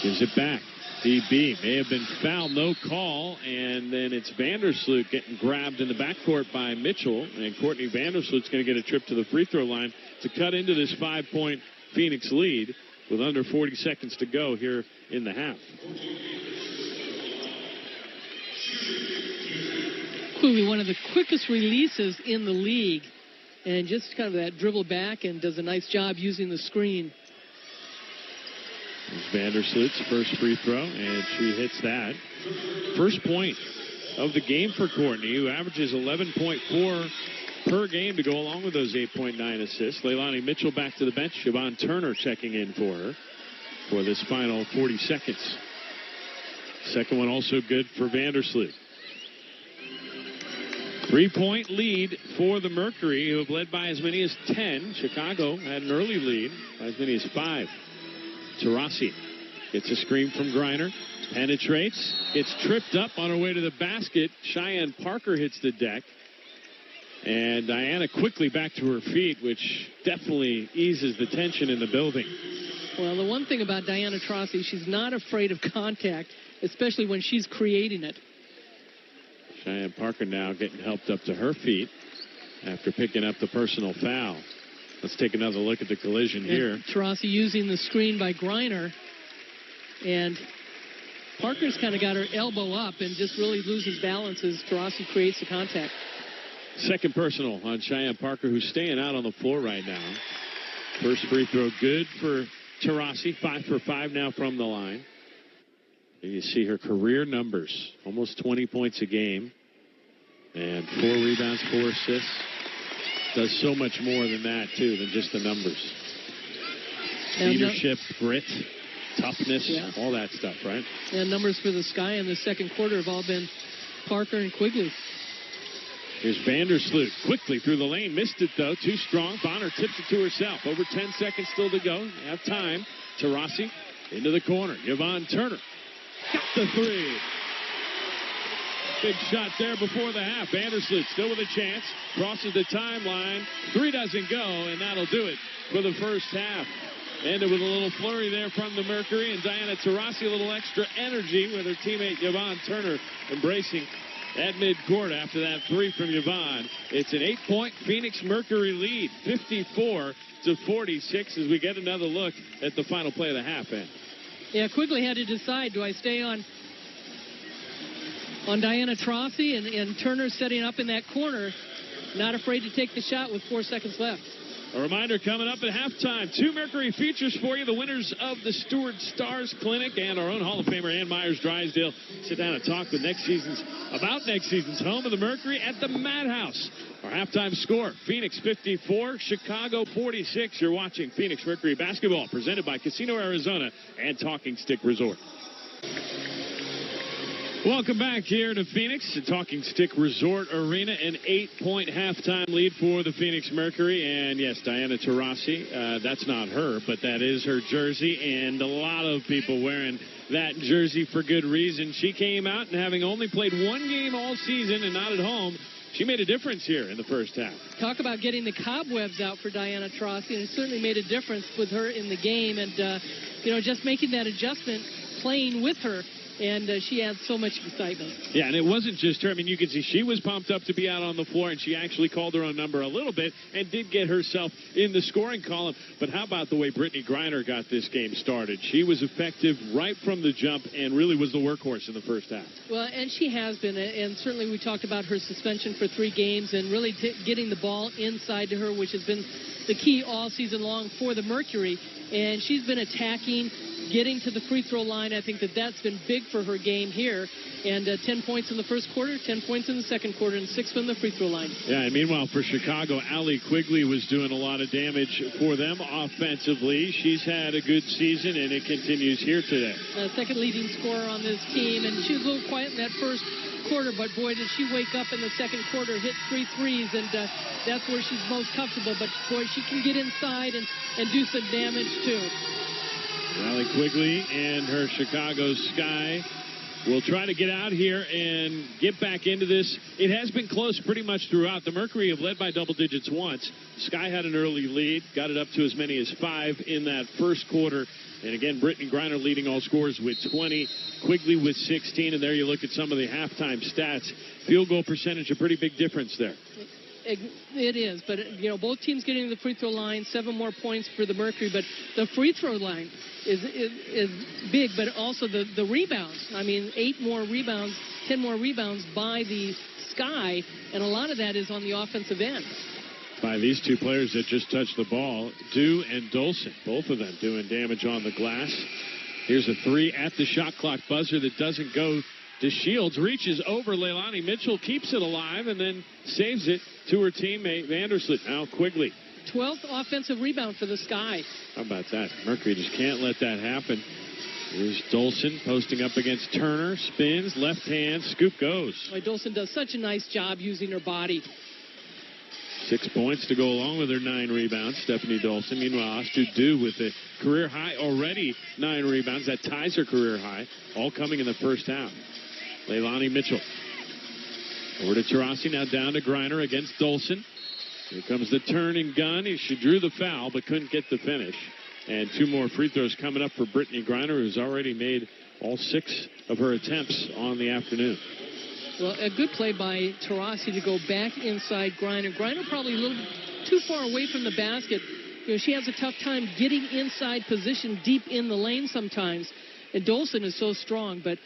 Gives it back. DB may have been fouled, no call, and then it's Vandersloot getting grabbed in the backcourt by Mitchell, and Courtney Vandersloot's going to get a trip to the free throw line to cut into this 5-point Phoenix lead. with under 40 seconds to go here in the half. Quigley, one of the quickest releases in the league, and just kind of that dribble back and does a nice job using the screen. There's Vandersloot's first free throw, and she hits that. First point of the game for Courtney, who averages 11.4 per game to go along with those 8.9 assists. Leilani Mitchell back to the bench. Siobhan Turner checking in for her for this final 40 seconds. Second one also good for Vandersloot. 3-point lead for the Mercury, who have led by as many as 10. Chicago had an early lead by as many as 5. Taurasi gets a screen from Griner. Penetrates. Gets tripped up on her way to the basket. Cheyenne Parker hits the deck. And Diana quickly back to her feet, which definitely eases the tension in the building. Well, the one thing about Diana Taurasi, she's not afraid of contact, especially when she's creating it. Cheyenne Parker now getting helped up to her feet after picking up the personal foul. Let's take another look at the collision here. Taurasi using the screen by Griner. And Parker's kind of got her elbow up and just really loses balance as Taurasi creates the contact. Second personal on Cheyenne Parker, who's staying out on the floor right now. First free throw good for Taurasi. 5 for 5 now from the line. And you see her career numbers. Almost 20 points a game. And 4 rebounds, 4 assists. Does so much more than that, too, than just the numbers. Leadership, grit, toughness, all that stuff, right? And numbers for the Sky in the second quarter have all been Parker and Quigley. Here's Vandersloot quickly through the lane. Missed it, though. Too strong. Bonner tips it to herself. Over 10 seconds still to go. Have time. Taurasi into the corner. Yvonne Turner got the three. Big shot there before the half. Vandersloot still with a chance. Crosses the timeline. Three doesn't go, and that'll do it for the first half. Ended with a little flurry there from the Mercury, and Diana Taurasi a little extra energy with her teammate Yvonne Turner embracing at midcourt after that three from Yvonne. It's an 8-point Phoenix Mercury lead, 54-46, as we get another look at the final play of the half. Yeah, Quigley had to decide, do I stay on Diana Taurasi and Turner setting up in that corner, not afraid to take the shot with 4 seconds left. A reminder coming up at halftime. 2 Mercury features for you. The winners of the Stewart Stars Clinic and our own Hall of Famer Ann Myers-Drysdale sit down and talk with next season's home of the Mercury at the Madhouse. Our halftime score, Phoenix 54, Chicago 46. You're watching Phoenix Mercury basketball presented by Casino Arizona and Talking Stick Resort. Welcome back here to Phoenix, the Talking Stick Resort Arena. An 8-point halftime lead for the Phoenix Mercury. And yes, Diana Taurasi, that's not her, but that is her jersey. And a lot of people wearing that jersey for good reason. She came out and having only played one game all season and not at home, she made a difference here in the first half. Talk about getting the cobwebs out for Diana Taurasi, and it certainly made a difference with her in the game. And, just making that adjustment, playing with her. And she adds so much excitement. Yeah, and it wasn't just her. I mean, you can see she was pumped up to be out on the floor, and she actually called her own number a little bit and did get herself in the scoring column. But how about the way Brittany Griner got this game started? She was effective right from the jump and really was the workhorse in the first half. Well, and she has been, and certainly we talked about her suspension for 3 games and really getting the ball inside to her, which has been the key all season long for the Mercury. And she's been attacking, getting to the free throw line. I think that's been big for her game here. And 10 points in the first quarter, 10 points in the second quarter, and 6 from the free throw line. Yeah, and meanwhile for Chicago, Allie Quigley was doing a lot of damage for them offensively. She's had a good season, and it continues here today. Second leading scorer on this team, and she was a little quiet in that first quarter, but boy, did she wake up in the second quarter, hit 3 threes, and that's where she's most comfortable. But boy, she can get inside and do some damage too. Allie Quigley and her Chicago Sky will try to get out here and get back into this. It has been close pretty much throughout. The Mercury have led by double digits once. Sky had an early lead, got it up to as many as 5 in that first quarter. And again, Brittany Griner leading all scorers with 20, Quigley with 16. And there you look at some of the halftime stats. Field goal percentage, a pretty big difference there. It is, but both teams getting to the free throw line, 7 more points for the Mercury, but the free throw line is big, but also the rebounds. I mean, 8 more rebounds, 10 more rebounds by the Sky, and a lot of that is on the offensive end. By these two players that just touched the ball, Dew and Dolson, both of them doing damage on the glass. Here's a 3 at the shot clock buzzer that doesn't go. DeShields reaches over Leilani Mitchell, keeps it alive, and then saves it to her teammate Vandersloot. Now Quigley. 12th offensive rebound for the Sky. How about that? Mercury just can't let that happen. Here's Dolson posting up against Turner. Spins, left hand, scoop goes. Boy, Dolson does such a nice job using her body. 6 points to go along with her 9 rebounds, Stephanie Dolson. Meanwhile, Dew with a career high already, 9 rebounds. That ties her career high, all coming in the first half. Leilani Mitchell. Over to Taurasi, now down to Griner against Dolson. Here comes the turn and gun. She drew the foul, but couldn't get the finish. And 2 more free throws coming up for Brittany Griner, who's already made all 6 of her attempts on the afternoon. Well, a good play by Taurasi to go back inside Griner. Griner probably a little bit too far away from the basket. She has a tough time getting inside position deep in the lane sometimes. And Dolson is so strong, but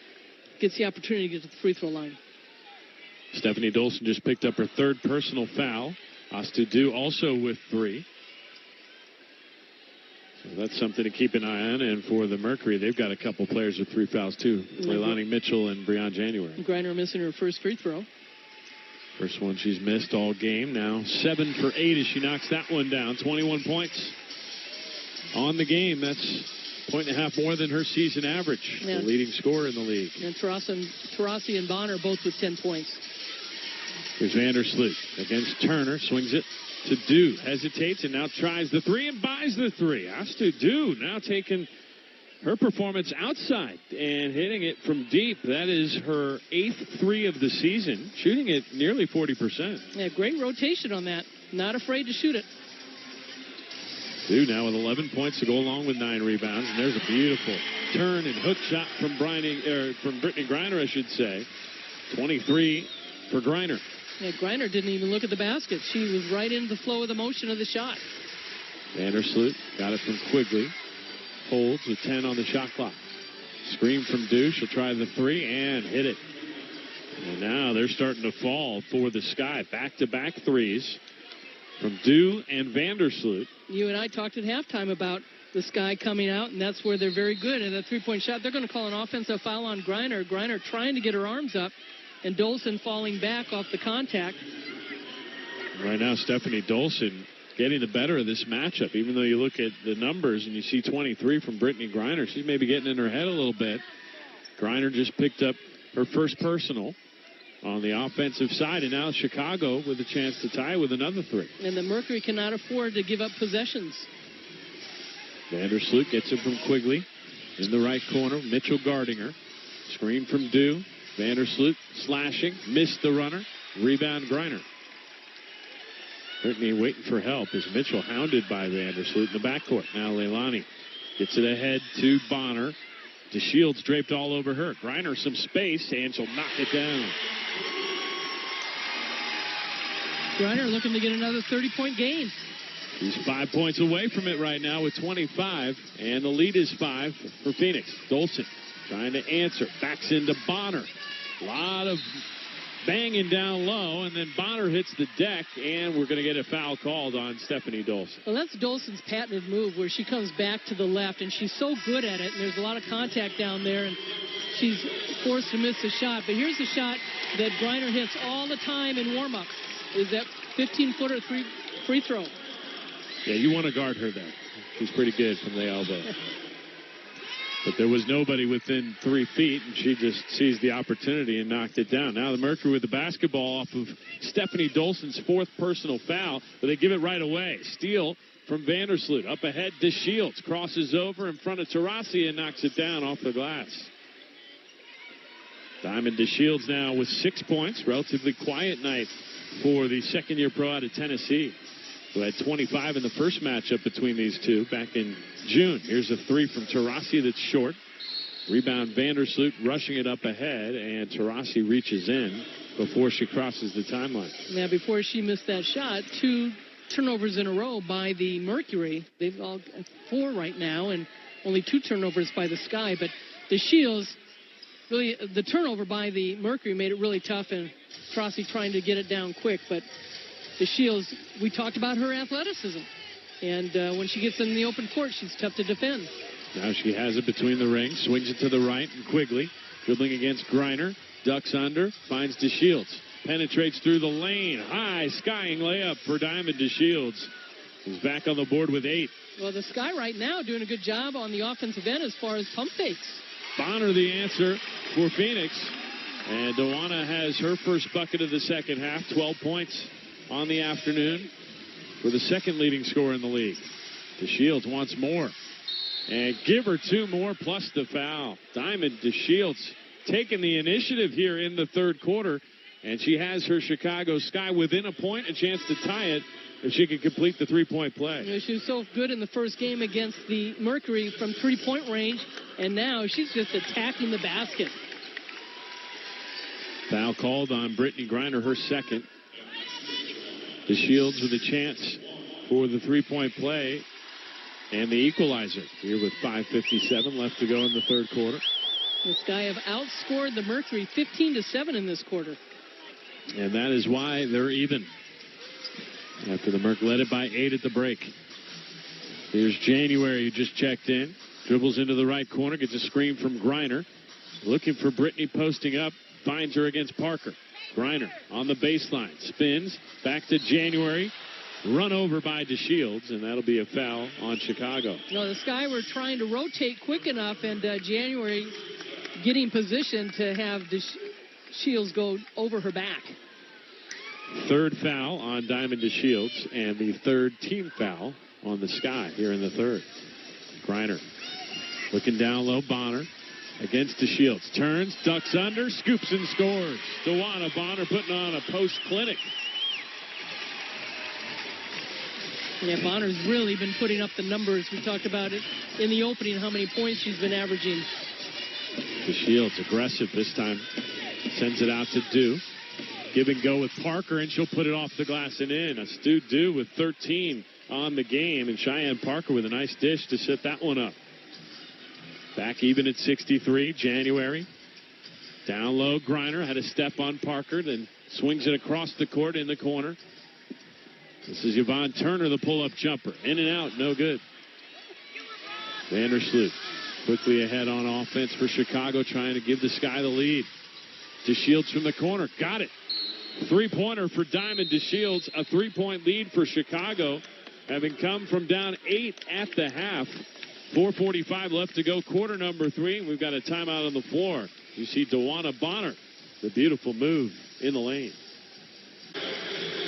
gets the opportunity to get to the free throw line. Stephanie Dolson just picked up her 3rd personal foul. Dew also with 3. So that's something to keep an eye on. And for the Mercury, they've got a couple players with 3 fouls too. Leilani Mitchell and Breon January. Griner missing her first free throw. First one she's missed all game. Now 7 for 8 as she knocks that one down. 21 points on the game. That's 1.5 more than her season average. Yeah. The leading scorer in the league. And Taurasi and Bonner both with 10 points. Here's Vandersloot against Turner. Swings it to Dew. Hesitates and now tries the 3 and buys the 3. Dew now taking her performance outside and hitting it from deep. That is her 8th 3 of the season. Shooting it nearly 40%. Yeah, great rotation on that. Not afraid to shoot it. Dew now with 11 points to go along with 9 rebounds. And there's a beautiful turn and hook shot from Brittany Griner, I should say. 23 for Griner. Yeah, Griner didn't even look at the basket. She was right in the flow of the motion of the shot. Vandersloot got it from Quigley. Holds with 10 on the shot clock. Screen from Dew. She'll try the 3 and hit it. And now they're starting to fall for the Sky. Back-to-back 3s from Dew and Vandersloot. You and I talked at halftime about the Sky coming out, and that's where they're very good. And that 3-point shot, they're going to call an offensive foul on Griner. Griner trying to get her arms up, and Dolson falling back off the contact. Right now, Stephanie Dolson getting the better of this matchup. Even though you look at the numbers and you see 23 from Brittany Griner, she's maybe getting in her head a little bit. Griner just picked up her first personal on the offensive side, and now Chicago with a chance to tie with another 3. And the Mercury cannot afford to give up possessions. Vandersloot gets it from Quigley in the right corner. Mitchell guarding her. Screen from Dew. Vandersloot slashing. Missed the runner. Rebound Griner. Brittany waiting for help as Mitchell hounded by Vandersloot in the backcourt. Now Leilani gets it ahead to Bonner. DeShields draped all over her. Griner some space, and she'll knock it down. Griner looking to get another 30-point game. She's 5 points away from it right now with 25, and the lead is 5 for Phoenix. Dolson trying to answer. Backs into Bonner. A lot of banging down low, and then Bonner hits the deck, and we're going to get a foul called on Stephanie Dolson. Well, that's Dolson's patented move where she comes back to the left, and she's so good at it, and there's a lot of contact down there, and she's forced to miss the shot. But here's the shot that Griner hits all the time in warm-ups, is that 15-footer free throw. Yeah, you want to guard her there. She's pretty good from the elbow. But there was nobody within 3 feet, and she just seized the opportunity and knocked it down. Now the Mercury with the basketball off of Stephanie Dolson's 4th personal foul, but they give it right away. Steal from Vandersloot. Up ahead, DeShields crosses over in front of Taurasi and knocks it down off the glass. Diamond DeShields now with 6 points. Relatively quiet night for the second-year pro out of Tennessee, who had 25 in the first matchup between these two back in June. Here's a 3 from Taurasi that's short. Rebound Vandersloot rushing it up ahead, and Taurasi reaches in before she crosses the timeline. Yeah, before she missed that shot, 2 turnovers in a row by the Mercury. They've all got 4 right now, and only 2 turnovers by the Sky. But the Shields, really, the turnover by the Mercury made it really tough, and Taurasi trying to get it down quick. But the Shields, we talked about her athleticism. And when she gets in the open court, she's tough to defend. Now she has it between the rings, swings it to the right, and Quigley dribbling against Griner, ducks under, finds DeShields, penetrates through the lane, high, skying layup for Diamond DeShields. He's back on the board with 8. Well, the Sky right now doing a good job on the offensive end as far as pump fakes. Bonner the answer for Phoenix. And Dewana has her first bucket of the second half, 12 points on the afternoon for the second leading scorer in the league. DeShields wants more. And give her 2 more plus the foul. Diamond DeShields taking the initiative here in the third quarter. And she has her Chicago Sky within a point, a chance to tie it if she can complete the three-point play. You know, she was so good in the first game against the Mercury from three-point range, and now she's just attacking the basket. Foul called on Brittany Griner, her second. DeShields with a chance for the three-point play and the equalizer here with 5:57 left to go in the third quarter. The Sky have outscored the Mercury 15-7 in this quarter. And that is why they're even. After the Merc led it by 8 at the break. Here's January, who just checked in. Dribbles into the right corner, gets a screen from Griner. Looking for Brittany posting up. Finds her against Parker. Griner on the baseline. Spins. Back to January. Run over by DeShields, and that'll be a foul on Chicago. No, the Sky were trying to rotate quick enough, and January getting position to have DeShields go over her back. Third foul on Diamond DeShields, and the third team foul on the Sky here in the third. Griner looking down low. Bonner against DeShields. Turns, ducks under, scoops and scores. DeWanna Bonner putting on a post clinic. Yeah, Bonner's really been putting up the numbers. We talked about it in the opening, how many points she's been averaging. DeShields aggressive this time. Sends it out to Dew. Give and go with Parker, and she'll put it off the glass and in. Astute Dew with 13 on the game, and Cheyenne Parker with a nice dish to set that one up. Back even at 63, January. Down low, Griner had a step on Parker, then swings it across the court in the corner. This is Yvonne Turner, the pull-up jumper. In and out, no good. Vandersloot quickly ahead on offense for Chicago, trying to give the Sky the lead. DeShields from the corner, got it. Three-pointer for Diamond DeShields, a 3-point lead for Chicago, having come from down 8 at the half. 4:45 left to go, quarter number 3, and we've got a timeout on the floor. You see DeWanna Bonner, the beautiful move in the lane.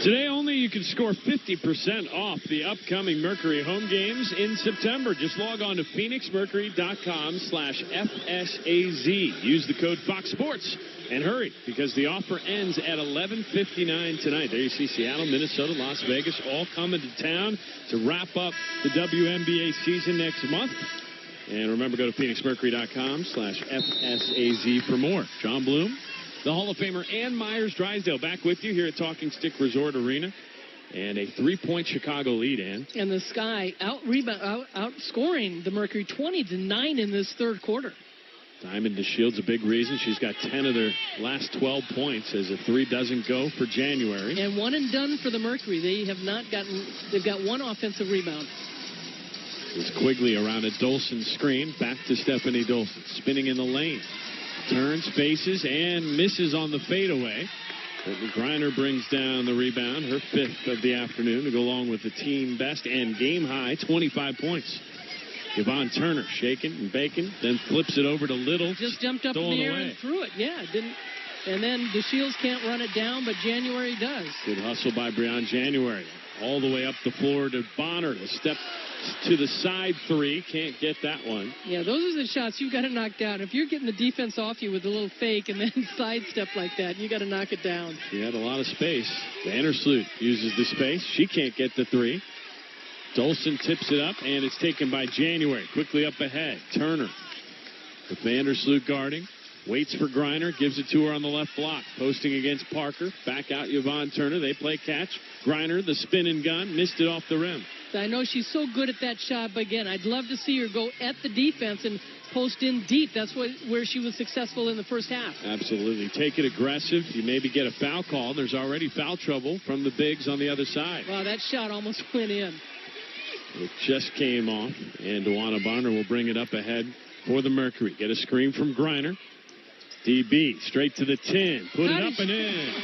Today only, you can score 50% off the upcoming Mercury home games in September. Just log on to phoenixmercury.com/FSAZ. Use the code Fox Sports and hurry, because the offer ends at 11:59 tonight. There you see Seattle, Minnesota, Las Vegas all coming to town to wrap up the WNBA season next month. And remember, go to phoenixmercury.com/FSAZ for more. John Bloom, the Hall of Famer, and Myers Drysdale back with you here at Talking Stick Resort Arena. And a 3-point Chicago lead, Ann. And the Sky outscoring the Mercury 20-9 in this third quarter. Diamond DeShields a big reason. She's got 10 of their last 12 points as a 3 doesn't go for January. And one and done for the Mercury. They've got one offensive rebound. It's Quigley around a Dolson screen. Back to Stephanie Dolson. Spinning in the lane. Turns, faces, and misses on the fadeaway. Brittany Griner brings down the rebound, her 5th of the afternoon, to go along with the team best and game high, 25 points. Yvonne Turner shaking and baking, then flips it over to Little. Just jumped up in the air and threw it. Yeah, didn't. And then DeShields can't run it down, but January does. Good hustle by Breon January. All the way up the floor to Bonner. The step to the side 3. Can't get that one. Yeah, those are the shots you've got to knock down. If you're getting the defense off you with a little fake and then sidestep like that, you got to knock it down. She had a lot of space. Vandersloot uses the space. She can't get the 3. Dolson tips it up, and it's taken by January. Quickly up ahead. Turner with Vandersloot guarding. Waits for Griner, gives it to her on the left block. Posting against Parker. Back out Yvonne Turner. They play catch. Griner, the spin and gun, missed it off the rim. I know she's so good at that shot, but again, I'd love to see her go at the defense and post in deep. That's where she was successful in the first half. Absolutely. Take it aggressive. You maybe get a foul call. There's already foul trouble from the bigs on the other side. Wow, that shot almost went in. It just came off, and Dewana Bonner will bring it up ahead for the Mercury. Get a screen from Griner. DB straight to the 10. Put it up and in.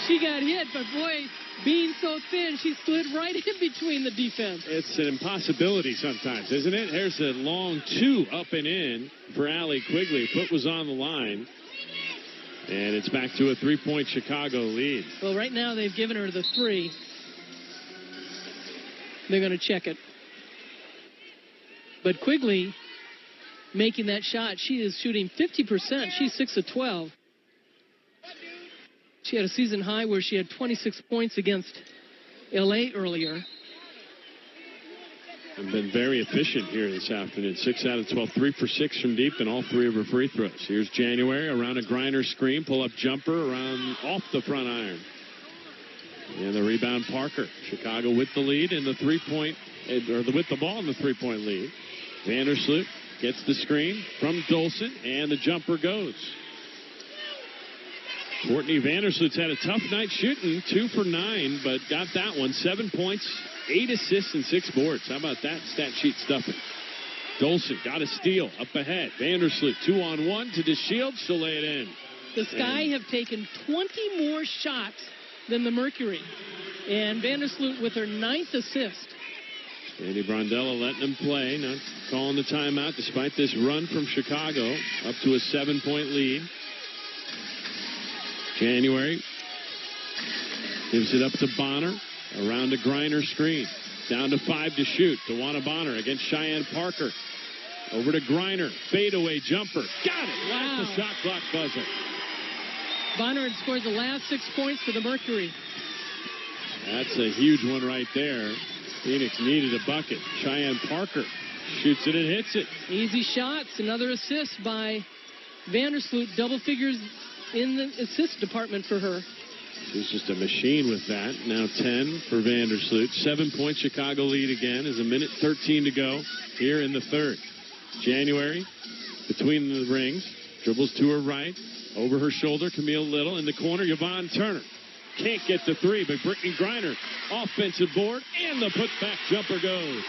She got hit, but boy, being so thin, she slid right in between the defense. It's an impossibility sometimes, isn't it? Here's a long 2 up and in for Allie Quigley. Foot was on the line. And it's back to a 3-point Chicago lead. Well, right now they've given her the 3. They're going to check it. But Quigley making that shot, she is shooting 50%. She's 6 of 12. She had a season high where she had 26 points against L.A. earlier. And been very efficient here this afternoon. 6 out of 12, 3 for 6 from deep, and all 3 of her free throws. Here's January around a Griner screen, pull-up jumper around off the front iron. And the rebound, Parker. Chicago with the lead in the 3-point, or with the ball in the 3-point lead. Vandersloot gets the screen from Dolson, and the jumper goes. Courtney Vandersloot's had a tough night shooting, 2 for 9, but got that one. 7 points, 8 assists, and 6 boards. How about that stat sheet stuffing? Dolson got a steal up ahead. Vandersloot 2-on-1 to DeShields. She'll lay it in. The Sky have taken 20 more shots than the Mercury. And Vandersloot with her 9th assist. Andy Brondello letting them play, not calling the timeout despite this run from Chicago up to a 7-point lead. January gives it up to Bonner around a Griner screen. Down to 5 to shoot. Dewana Bonner against Cheyenne Parker. Over to Griner. Fadeaway jumper. Got it. Wow. That's the shot clock buzzer. Bonner had scored the last 6 points for the Mercury. That's a huge one right there. Phoenix needed a bucket. Cheyenne Parker shoots it and hits it. Easy shots. Another assist by Vandersloot. Double figures in the assist department for her. She's just a machine with that. Now 10 for Vandersloot. 7-point Chicago lead again. As a minute 13 to go here in the third. January between the rings. Dribbles to her right. Over her shoulder, Camille Little. In the corner, Yvonne Turner. Can't get the 3, but Brittany Griner, offensive board, and the putback jumper goes.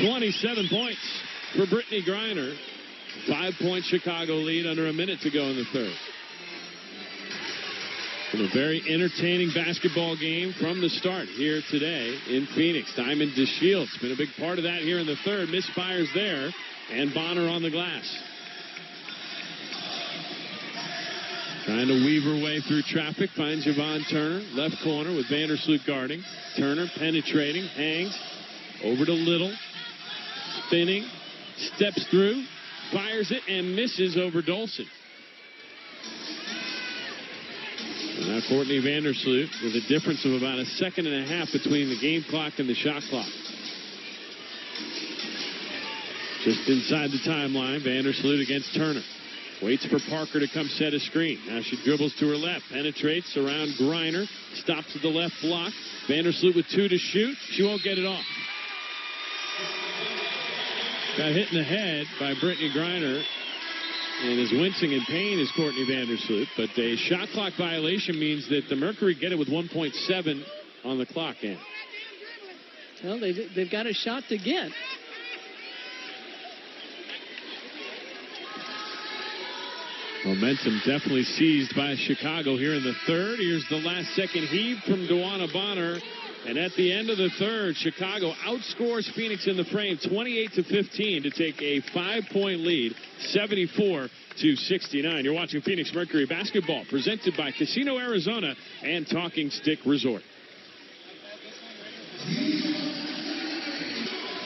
27 points for Brittany Griner. 5-point Chicago lead under a minute to go in the third. And a very entertaining basketball game from the start here today in Phoenix. Diamond DeShields been a big part of that here in the third. Misfires there, and Bonner on the glass. Trying to weave her way through traffic, finds Yvonne Turner, left corner with Vandersloot guarding. Turner penetrating, hangs, over to Little, spinning, steps through, fires it, and misses over Dolson. And now Courtney Vandersloot with a difference of about a second and a half between the game clock and the shot clock. Just inside the timeline, Vandersloot against Turner. Waits for Parker to come set a screen. Now she dribbles to her left, penetrates around Griner, stops at the left block. Vandersloot with 2 to shoot. She won't get it off. Got hit in the head by Brittany Griner, and is wincing in pain is Courtney Vandersloot. But a shot clock violation means that the Mercury get it with 1.7 on the clock. In. Well, they've got a shot to get. Momentum definitely seized by Chicago here in the third. Here's the last second heave from Dewana Bonner. And at the end of the third, Chicago outscores Phoenix in the frame 28-15 to take a 5-point lead, 74-69. You're watching Phoenix Mercury basketball presented by Casino Arizona and Talking Stick Resort.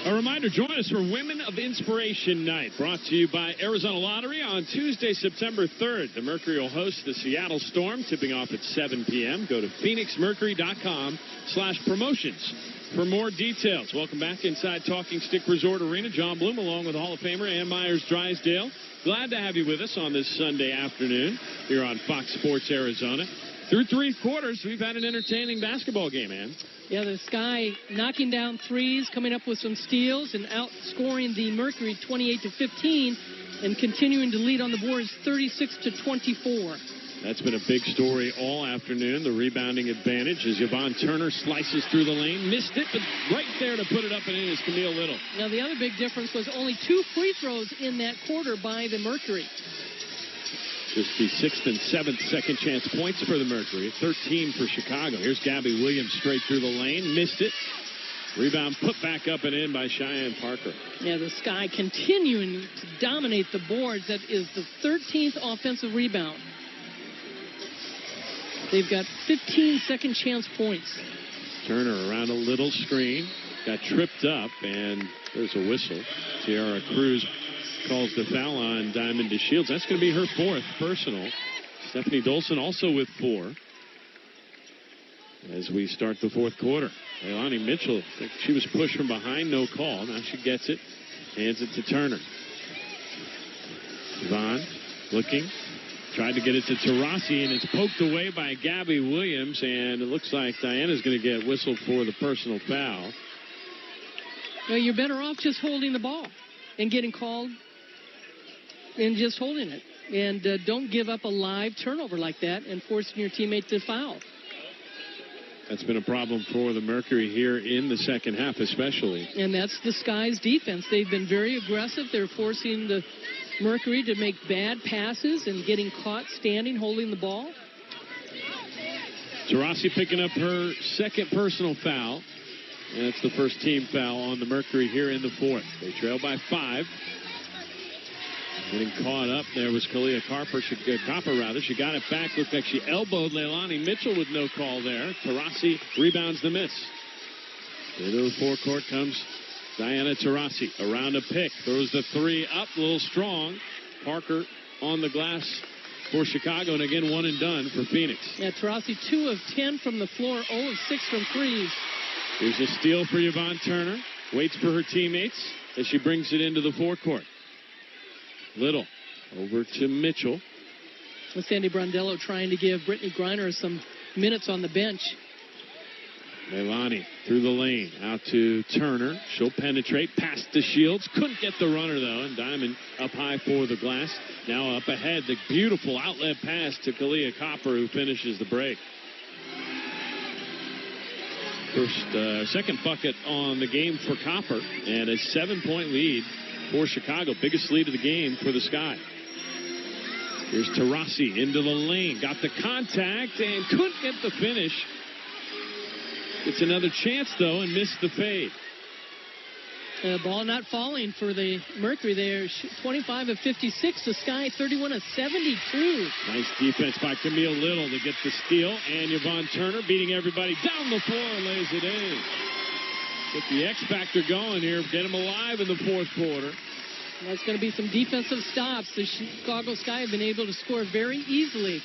A reminder, join us for Women of Inspiration Night, brought to you by Arizona Lottery on Tuesday, September 3rd. The Mercury will host the Seattle Storm, tipping off at 7 p.m. Go to phoenixmercury.com/promotions for more details. Welcome back inside Talking Stick Resort Arena. John Bloom along with Hall of Famer Ann Myers Drysdale. Glad to have you with us on this Sunday afternoon here on Fox Sports Arizona. Through 3 quarters, we've had an entertaining basketball game, Ann. Yeah, the Sky knocking down threes, coming up with some steals, and outscoring the Mercury 28-15, and continuing to lead on the boards 36-24. That's been a big story all afternoon. The rebounding advantage as Yvonne Turner slices through the lane. Missed it, but right there to put it up and in is Camille Little. Now, the other big difference was only 2 free throws in that quarter by the Mercury. Just the 6th and 7th second chance points for the Mercury. 13 for Chicago. Here's Gabby Williams straight through the lane. Missed it. Rebound put back up and in by Cheyenne Parker. Yeah, the Sky continuing to dominate the boards. That is the 13th offensive rebound. They've got 15 second chance points. Turner around a little screen. Got tripped up, and there's a whistle. Tiara Cruz calls the foul on Diamond DeShields. That's going to be her 4th personal. Stephanie Dolson also with 4. As we start the 4th quarter. Leilani Mitchell, I think she was pushed from behind, no call. Now she gets it, hands it to Turner. Yvonne looking. Tried to get it to Taurasi, and it's poked away by Gabby Williams, and it looks like Diana's going to get whistled for the personal foul. Well, you're better off just holding the ball and getting called and just holding it. And don't give up a live turnover like that and forcing your teammate to foul. That's been a problem for the Mercury here in the second half especially. And that's the Sky's defense. They've been very aggressive. They're forcing the Mercury to make bad passes and getting caught standing, holding the ball. Taurasi picking up her 2nd personal foul. And it's the first team foul on the Mercury here in the 4th. They trail by 5. Getting caught up there was Kalia Copper. She got it back. Looked like she elbowed Leilani Mitchell with no call there. Taurasi rebounds the miss. Into the forecourt comes Diana Taurasi. Around a pick. Throws the 3 up. A little strong. Parker on the glass for Chicago. And again, 1 and done for Phoenix. Yeah, Taurasi 2 of 10 from the floor. 0 of 6 from threes. Here's a steal for Yvonne Turner. Waits for her teammates as she brings it into the forecourt. Little over to Mitchell. With Sandy Brondello trying to give Brittany Griner some minutes on the bench. Leilani through the lane. Out to Turner. She'll penetrate. Past to Shields. Couldn't get the runner, though. And Diamond up high for the glass. Now up ahead. The beautiful outlet pass to Kalia Copper, who finishes the break. Second bucket on the game for Copper. And a 7-point lead for Chicago. Biggest lead of the game for the Sky. Here's Taurasi into the lane. Got the contact and couldn't get the finish. It's another chance, though, and missed the fade. Ball not falling for the Mercury there. 25 of 56. The Sky 31 of 72. Nice defense by Camille Little to get the steal. And Yvonne Turner beating everybody down the floor and lays it in. Get the X factor going here. Get them alive in the 4th quarter. And that's going to be some defensive stops. The Chicago Sky have been able to score very easily.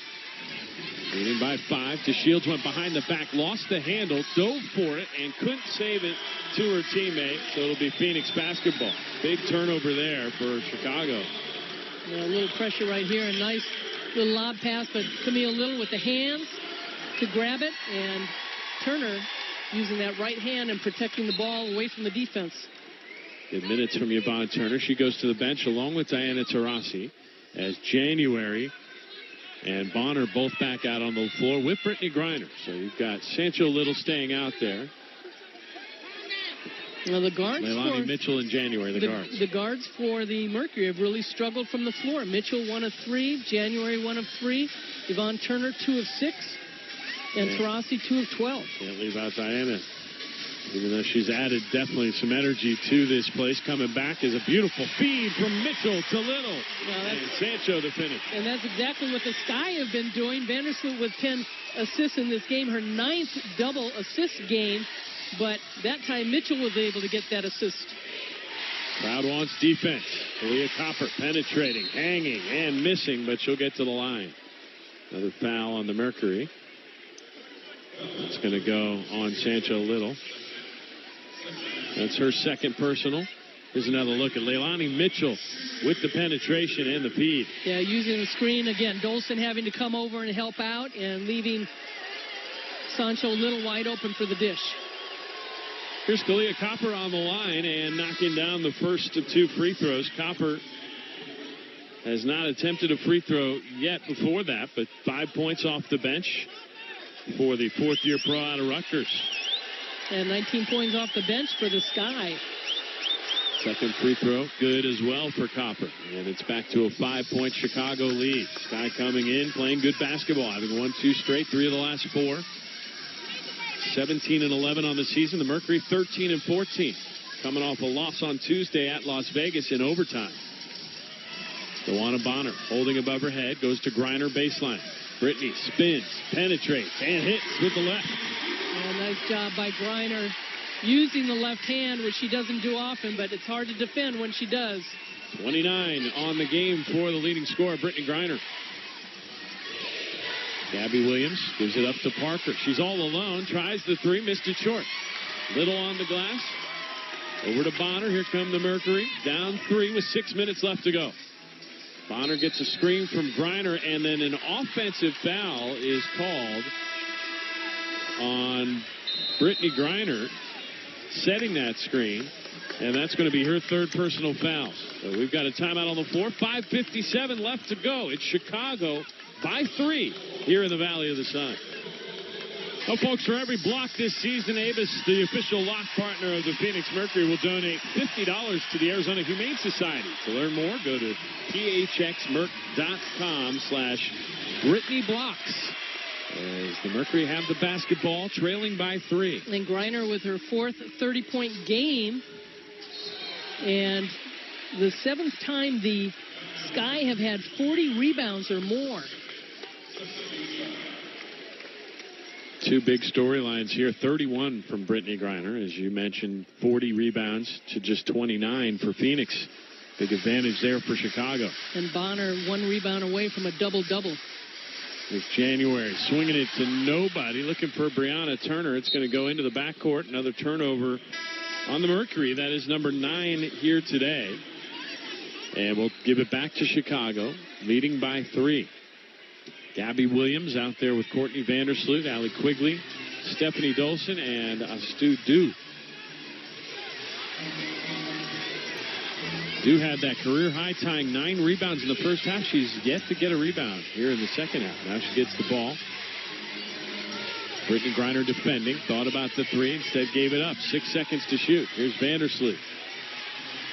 Leading by 5. DeShields went behind the back, lost the handle, dove for it, and couldn't save it to her teammate. So it'll be Phoenix basketball. Big turnover there for Chicago. Yeah, a little pressure right here. A nice little lob pass, but Camille Little with the hands to grab it. And Turner using that right hand and protecting the ball away from the defense. Good minutes from Yvonne Turner. She goes to the bench along with Diana Taurasi as January and Bonner both back out on the floor with Brittany Griner. So you've got Sancho Little staying out there. Now the guards Leilani Mitchell and January, the guards. The guards for the Mercury have really struggled from the floor. Mitchell 1 of 3, January 1 of 3, Yvonne Turner 2 of 6. And Taurasi 2 of 12. Can't leave out Diana. Even though she's added definitely some energy to this place. Coming back is a beautiful feed from Mitchell to Little. And Sancho to finish. And that's exactly what the Sky have been doing. Vandersloot with 10 assists in this game. Her 9th double assist game. But that time Mitchell was able to get that assist. Crowd wants defense. Kalia Copper penetrating, hanging, and missing. But she'll get to the line. Another foul on the Mercury. It's going to go on Sancho Little. That's her second personal. Here's another look at Leilani Mitchell with the penetration and the feed. Yeah, using the screen. Again, Dolson having to come over and help out and leaving Sancho a little wide open for the dish. Here's Kalia Copper on the line and knocking down the first of 2 free throws. Copper has not attempted a free throw yet before that, but 5 points off the bench for the fourth-year pro out of Rutgers. And 19 points off the bench for the Sky. Second free throw, good as well for Copper. And it's back to a 5-point Chicago lead. Sky coming in, playing good basketball, having won 2 straight, 3 of the last 4. 17-11 on the season. The Mercury 13-14. Coming off a loss on Tuesday at Las Vegas in overtime. DeWanna Bonner holding above her head, goes to Griner baseline. Brittany spins, penetrates, and hits with the left. Yeah, nice job by Griner. Using the left hand, which she doesn't do often, but it's hard to defend when she does. 29 on the game for the leading scorer, Brittany Griner. Gabby Williams gives it up to Parker. She's all alone, tries the 3, missed it short. Little on the glass. Over to Bonner. Here come the Mercury. Down 3 with 6 minutes left to go. Bonner gets a screen from Griner, and then an offensive foul is called on Brittany Griner, setting that screen, and that's going to be her third personal foul. So we've got a timeout on the floor. 5:57 left to go. It's Chicago by 3 here in the Valley of the Sun. Well, folks, for every block this season, Avis, the official lock partner of the Phoenix Mercury, will donate $50 to the Arizona Humane Society. To learn more, go to phxmerc.com/BrittanyBlocks. As the Mercury have the basketball, trailing by 3. And Griner with her 4th 30-point game. And the 7th time the Sky have had 40 rebounds or more. 2 big storylines here. 31 from Brittany Griner, as you mentioned, 40 rebounds to just 29 for Phoenix. Big advantage there for Chicago. And Bonner 1 rebound away from a double-double. It's January, swinging it to nobody, looking for Brianna Turner. It's going to go into the backcourt. Another turnover on the Mercury. That is number 9 here today. And we'll give it back to Chicago, leading by 3. Gabby Williams out there with Courtney Vandersloot, Allie Quigley, Stephanie Dolson, and Astu Du. Du had that career high, tying 9 rebounds in the first half. She's yet to get a rebound here in the second half. Now she gets the ball. Brittany Griner defending. Thought about the 3. Instead gave it up. 6 seconds to shoot. Here's Vandersloot.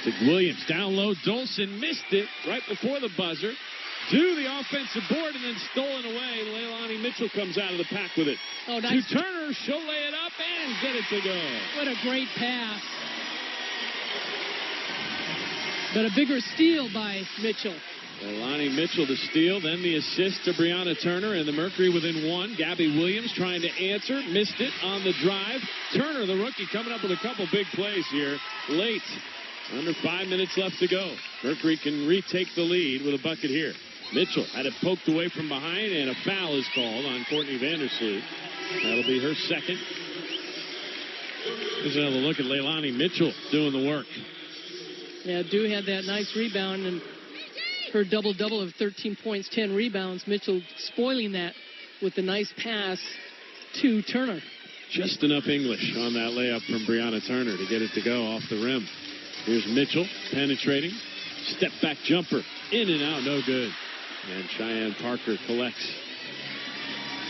To Williams. Down low. Dolson missed it right before the buzzer. Du the offensive board and then stolen away. Leilani Mitchell comes out of the pack with it. Oh, nice. To Turner. She'll lay it up and get it to go. What a great pass. But a bigger steal by Mitchell. Leilani Mitchell to steal, then the assist to Brianna Turner, and the Mercury within 1. Gabby Williams trying to answer, missed it on the drive. Turner, the rookie, coming up with a couple big plays here late. Under 5 minutes left to go. Mercury can retake the lead with a bucket here. Mitchell had it poked away from behind, and a foul is called on Courtney Vandersloot. That'll be her second. Here's another look at Leilani Mitchell doing the work. Yeah, Du had that nice rebound, and her double-double of 13 points, 10 rebounds. Mitchell spoiling that with the nice pass to Turner. Just enough English on that layup from Brianna Turner to get it to go off the rim. Here's Mitchell penetrating. Step-back jumper. In and out, no good. And Cheyenne Parker collects.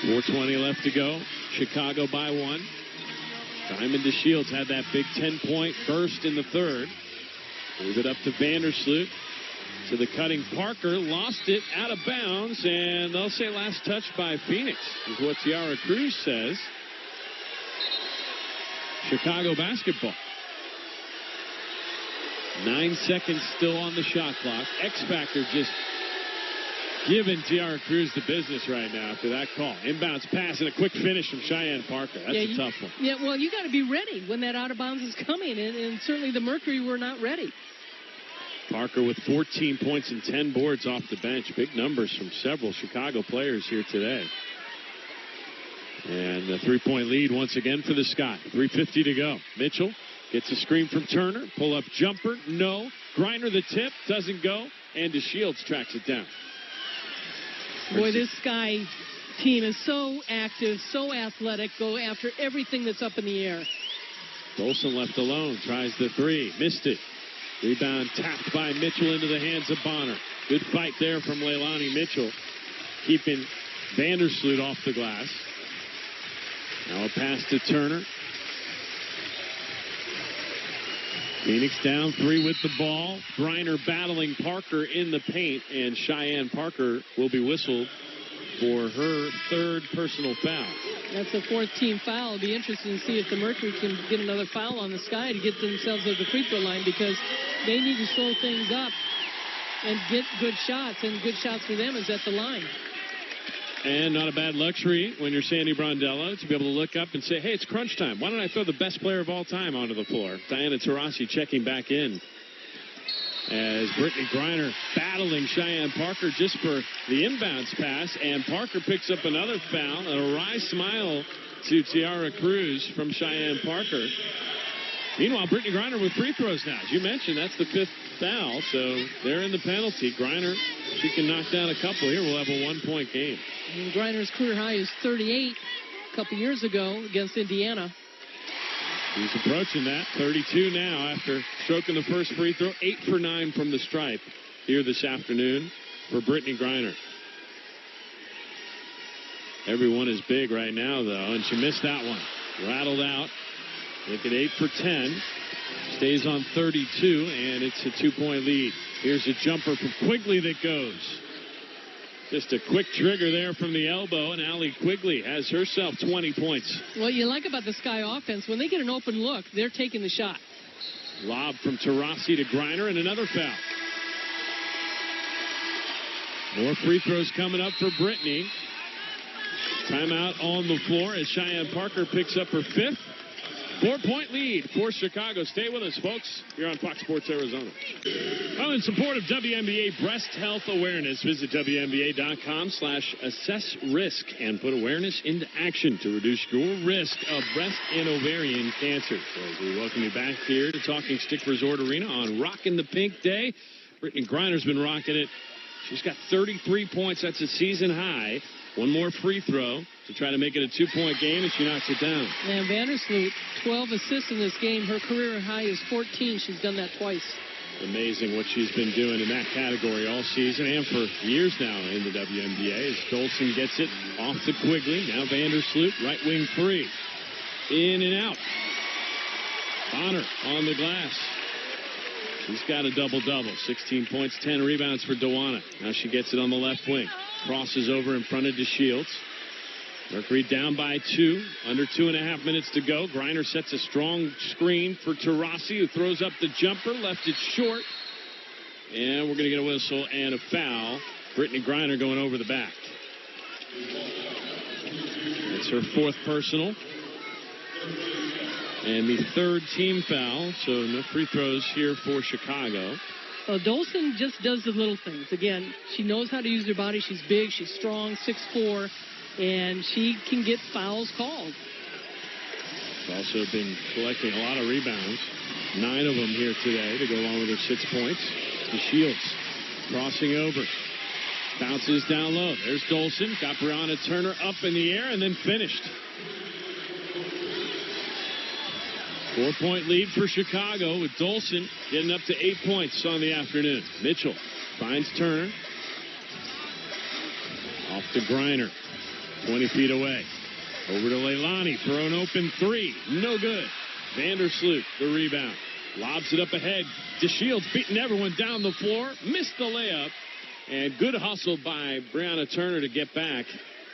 4:20 left to go. Chicago by 1. Diamond DeShields had that big 10-point burst in the third. Move it up to Vandersloot. To the cutting Parker. Lost it out of bounds. And they'll say last touch by Phoenix is what Tiara Cruz says. Chicago basketball. 9 seconds still on the shot clock. X Factor just giving Tiara Cruz the business right now after that call. Inbounds pass and a quick finish from Cheyenne Parker. That's a tough one. Yeah, well, you got to be ready when that out of bounds is coming, and certainly the Mercury were not ready. Parker with 14 points and 10 boards off the bench. Big numbers from several Chicago players here today. And a 3-point lead once again for the Sky. 3:50 to go. Mitchell Gets a screen from Turner. Pull-up jumper. No. Griner the tip. Doesn't go. And DeShields tracks it down. Boy, this Sky team is so active, so athletic. Go after everything that's up in the air. Dolson left alone. Tries the three. Missed it. Rebound tapped by Mitchell into the hands of Bonner. Good fight there from Leilani Mitchell. Keeping Vandersloot off the glass. Now a pass to Turner. Phoenix down 3 with the ball. Griner battling Parker in the paint, and Cheyenne Parker will be whistled for her third personal foul. That's a fourth-team foul. It'll be interesting to see if the Mercury can get another foul on the Sky to get themselves at the free throw line, because they need to slow things up and get good shots, and good shots for them is at the line. And not a bad luxury when you're Sandy Brondello to be able to look up and say, hey, it's crunch time. Why don't I throw the best player of all time onto the floor? Diana Taurasi checking back in as Brittany Griner battling Cheyenne Parker just for the inbounds pass. And Parker picks up another foul. And a wry smile to Tiara Cruz from Cheyenne Parker. Meanwhile, Brittany Griner with free throws now. As you mentioned, that's the fifth foul. So they're in the penalty. Griner, she can knock down a couple here. We'll have a 1-point game. And Griner's career high is 38 a couple years ago against Indiana. He's approaching that. 32 now after stroking the first free throw. 8 for 9 from the stripe here this afternoon for Brittany Griner. Everyone is big right now, though, and she missed that one. Rattled out. Make it 8 for 10. Stays on 32, and it's a 2-point lead. Here's a jumper from Quigley that goes. Just a quick trigger there from the elbow, and Allie Quigley has herself 20 points. What you like about the Sky offense, when they get an open look, they're taking the shot. Lob from Taurasi to Griner, and another foul. More free throws coming up for Brittany. Timeout on the floor as Cheyenne Parker picks up her fifth. 4-point lead for Chicago. Stay with us, folks, here on Fox Sports Arizona. Well, in support of WNBA Breast Health Awareness, visit WNBA.com/assess-risk and put awareness into action to reduce your risk of breast and ovarian cancer. So as we welcome you back here to Talking Stick Resort Arena on Rockin' the Pink Day. Brittany Griner's been rocking it. She's got 33 points. That's a season high. One more free throw to try to make it a 2-point game, and she knocks it down. And Vandersloot, 12 assists in this game. Her career high is 14. She's done that twice. Amazing what she's been doing in that category all season and for years now in the WNBA. As Dolson gets it off to Quigley. Now Vandersloot, right wing three. In and out. Bonner on the glass. She's got a double-double. 16 points, 10 rebounds for Dewana. Now she gets it on the left wing. Crosses over in front of DeShields. Mercury down by 2. Under 2.5 minutes to go. Griner sets a strong screen for Taurasi, who throws up the jumper. Left it short. And we're going to get a whistle and a foul. Brittany Griner going over the back. That's her fourth personal. And the third team foul. So no free throws here for Chicago. Well, Dolson just does the little things. Again, she knows how to use her body. She's big, she's strong, 6'4", and she can get fouls called. She's also been collecting a lot of rebounds. 9 of them here today to go along with her 6 points. DeShields crossing over. Bounces down low. There's Dolson. Got Brianna Turner up in the air and then finished. 4-point lead for Chicago with Dolson getting up to 8 points on the afternoon. Mitchell finds Turner. Off to Griner. 20 feet away. Over to Leilani for an open three. No good. Vandersloot, the rebound. Lobs it up ahead. DeShields beating everyone down the floor. Missed the layup. And good hustle by Brianna Turner to get back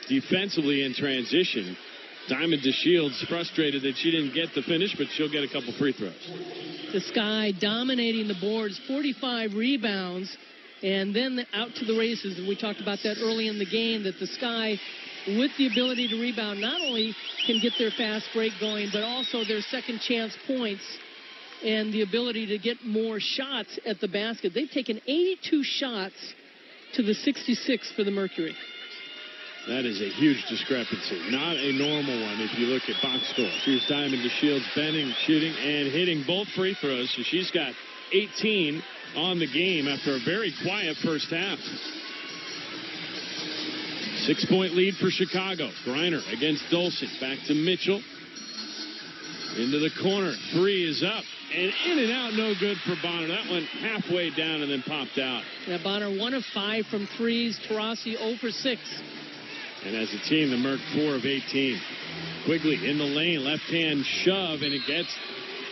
defensively in transition. Diamond DeShields frustrated that she didn't get the finish, but she'll get a couple free throws. The Sky dominating the boards, 45 rebounds, and then out to the races. And we talked about that early in the game, that the Sky, with the ability to rebound, not only can get their fast break going, but also their second chance points and the ability to get more shots at the basket. They've taken 82 shots to the 66 for the Mercury. That is a huge discrepancy. Not a normal one if you look at box score. Here's Diamond DeShields bending, shooting, and hitting both free throws. So she's got 18 on the game after a very quiet first half. 6-point lead for Chicago. Griner against Dolson. Back to Mitchell. Into the corner. Three is up. And in and out, no good for Bonner. That one halfway down and then popped out. Yeah, Bonner 1 of 5 from threes. Taurasi 0 for 6. And as a team, the Merc 4 of 18. Quigley in the lane, left-hand shove, and it gets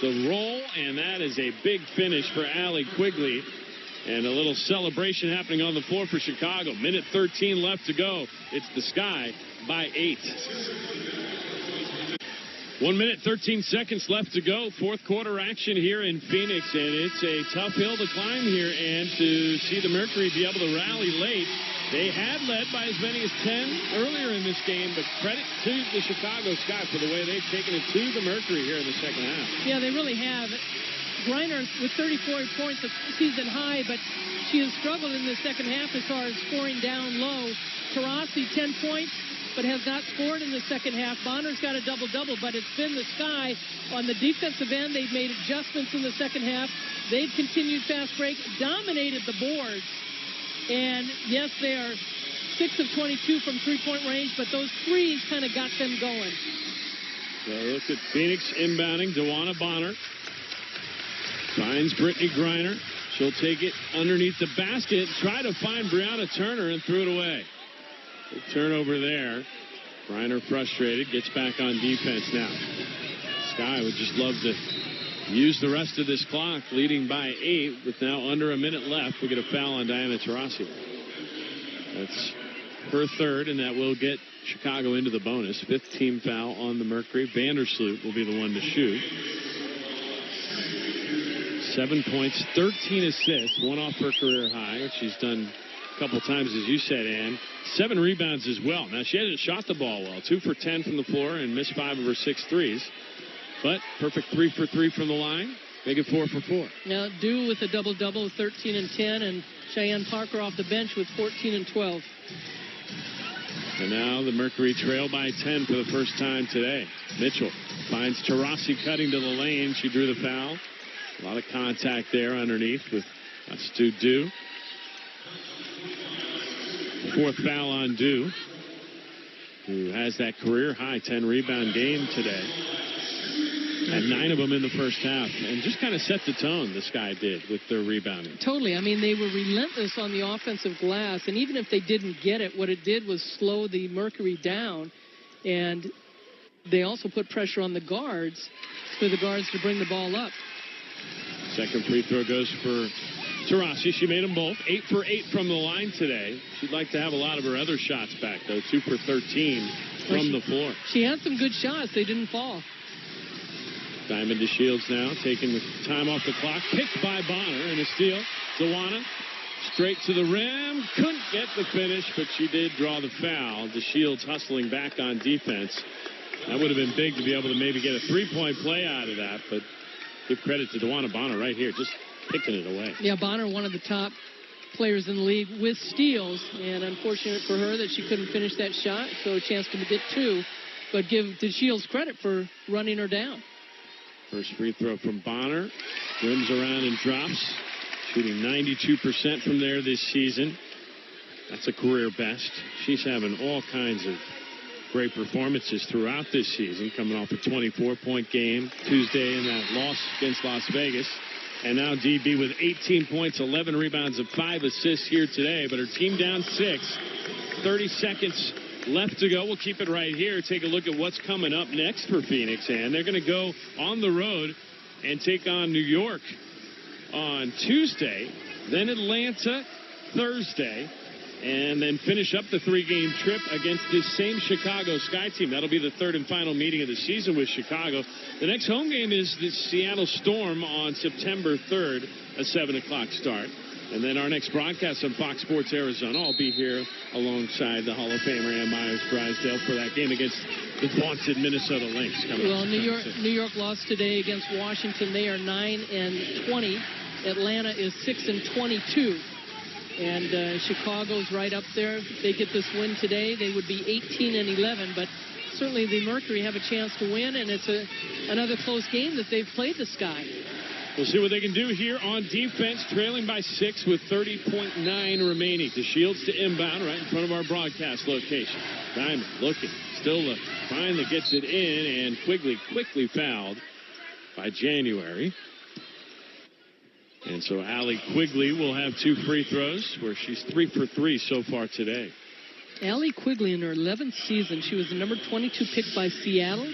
the roll, and that is a big finish for Allie Quigley. And a little celebration happening on the floor for Chicago. Minute 13 left to go. It's the Sky by 8. 1 minute, 13 seconds left to go. Fourth quarter action here in Phoenix, and it's a tough hill to climb here. And to see the Mercury be able to rally late, they had led by as many as 10 earlier in this game, but credit to the Chicago Sky for the way they've taken it to the Mercury here in the second half. Yeah, they really have. Griner with 34 points, a season high, but she has struggled in the second half as far as scoring down low. Taurasi, 10 points, but has not scored in the second half. Bonner's got a double-double, but it's been the Sky on the defensive end. They've made adjustments in the second half. They've continued fast break, dominated the boards. And, yes, they are 6 of 22 from three-point range, but those threes kind of got them going. So look at Phoenix inbounding. DeWanna Bonner finds Brittany Griner. She'll take it underneath the basket, try to find Brianna Turner, and threw it away. Big turnover there. Griner frustrated, gets back on defense now. Sky would just love to use the rest of this clock, leading by 8 with now under a minute left. We get a foul on Diana Taurasi. That's her third, and that will get Chicago into the bonus. 5th team foul on the Mercury. Vandersloot will be the one to shoot. 7 points, 13 assists, one off her career high, which she's done a couple times, as you said, Ann. 7 rebounds as well. Now, she hasn't shot the ball well. 2 for 10 from the floor and missed 5 of her 6 threes. But perfect 3 for 3 from the line. Make it 4 for 4. Now, Dew with a double-double, 13 and 10, and Cheyenne Parker off the bench with 14 and 12. And now the Mercury trail by 10 for the first time today. Mitchell finds Taurasi cutting to the lane. She drew the foul. A lot of contact there underneath with Stu Dew. 4th foul on Dew, who has that career-high 10-rebound game today. And 9 of them in the first half. And just kind of set the tone, the Sky did, with their rebounding. Totally. I mean, they were relentless on the offensive glass. And even if they didn't get it, what it did was slow the Mercury down. And they also put pressure on the guards for the guards to bring the ball up. Second free throw goes for Taurasi. She made them both. 8 for 8 from the line today. She'd like to have a lot of her other shots back, though. 2 for 13 from the floor. She had some good shots. They didn't fall. Diamond DeShields now taking the time off the clock. Picked by Bonner and a steal. DeWanna straight to the rim. Couldn't get the finish, but she did draw the foul. DeShields hustling back on defense. That would have been big to be able to maybe get a three-point play out of that, but give credit to DeWanna Bonner right here, just picking it away. Yeah, Bonner, one of the top players in the league with steals, and unfortunate for her that she couldn't finish that shot, so a chance to get 2. But give DeShields credit for running her down. First free throw from Bonner. Rims around and drops. Shooting 92% from there this season. That's a career best. She's having all kinds of great performances throughout this season, coming off a 24-point game Tuesday in that loss against Las Vegas. And now DB with 18 points, 11 rebounds, and 5 assists here today. But her team down 6. 30 seconds left to go. We'll keep it right here. Take a look at what's coming up next for Phoenix. And they're going to go on the road and take on New York on Tuesday. Then Atlanta Thursday. And then finish up the 3-game trip against this same Chicago Sky team. That'll be the 3rd and final meeting of the season with Chicago. The next home game is the Seattle Storm on September 3rd, a 7 o'clock start. And then our next broadcast on Fox Sports Arizona. I'll be here alongside the Hall of Famer Ann Myers Drysdale for that game against the vaunted Minnesota Lynx. Well, New York lost today against Washington. They are 9 and 20. Atlanta is 6 and 22. And Chicago's right up there. If they get this win today, they would be 18-11. But certainly the Mercury have a chance to win, and it's another close game that they've played the Sky. We'll see what they can do here on defense, trailing by 6 with 30.9 remaining. DeShields to inbound right in front of our broadcast location. Diamond looking, still looking. Finally gets it in, and Quigley quickly fouled by January. And so Allie Quigley will have 2 free throws, where she's 3 for 3 so far today. Allie Quigley in her 11th season, she was the number 22 pick by Seattle.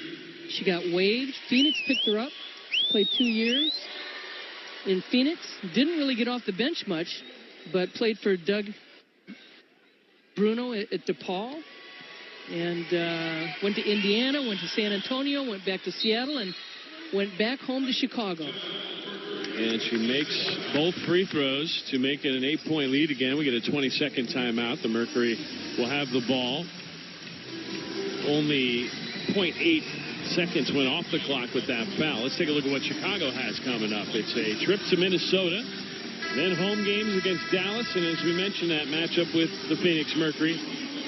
She got waived. Phoenix picked her up, played 2 years in Phoenix. Didn't really get off the bench much, but played for Doug Bruno at DePaul. And went to Indiana, went to San Antonio, went back to Seattle, and went back home to Chicago. And she makes both free throws to make it an 8-point lead again. We get a 20-second timeout. The Mercury will have the ball. Only 0.8 seconds went off the clock with that foul. Let's take a look at what Chicago has coming up. It's a trip to Minnesota, then home games against Dallas, and as we mentioned, that matchup with the Phoenix Mercury.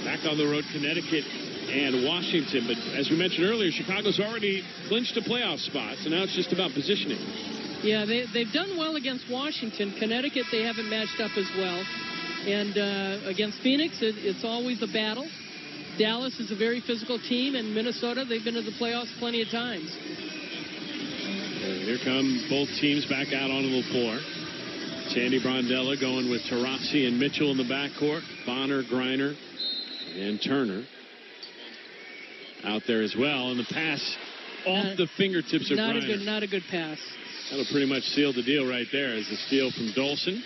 Back on the road, Connecticut and Washington. But as we mentioned earlier, Chicago's already clinched a playoff spot, so now it's just about positioning. Yeah, they've done well against Washington. Connecticut, they haven't matched up as well. And against Phoenix, it's always a battle. Dallas is a very physical team, and Minnesota, they've been to the playoffs plenty of times. And here come both teams back out onto the floor. Sandy Brondella going with Taurasi and Mitchell in the backcourt. Bonner, Griner, and Turner out there as well. And the pass off the fingertips of Griner. Not a good pass. That'll pretty much seal the deal right there as the steal from Dolson.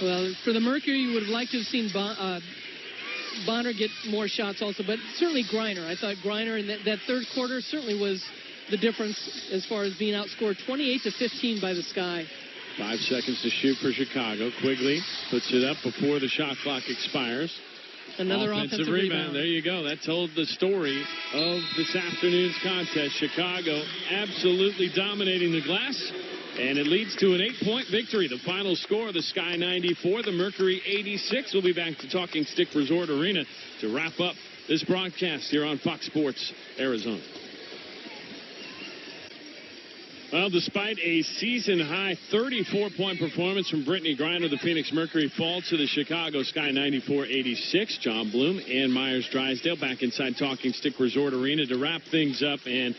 Well, for the Mercury, you would have liked to have seen Bonner get more shots also, but certainly Griner. I thought Griner in that third quarter certainly was the difference as far as being outscored 28-15 by the Sky. 5 seconds to shoot for Chicago. Quigley puts it up before the shot clock expires. Another offensive rebound. There you go. That told the story of this afternoon's contest. Chicago absolutely dominating the glass, and it leads to an 8-point victory. The final score, the Sky 94, the Mercury 86. We'll be back to Talking Stick Resort Arena to wrap up this broadcast here on Fox Sports Arizona. Well, despite a season-high 34-point performance from Brittany Griner, the Phoenix Mercury fall to the Chicago Sky 94-86. John Bloom and Myers Drysdale back inside Talking Stick Resort Arena to wrap things up. And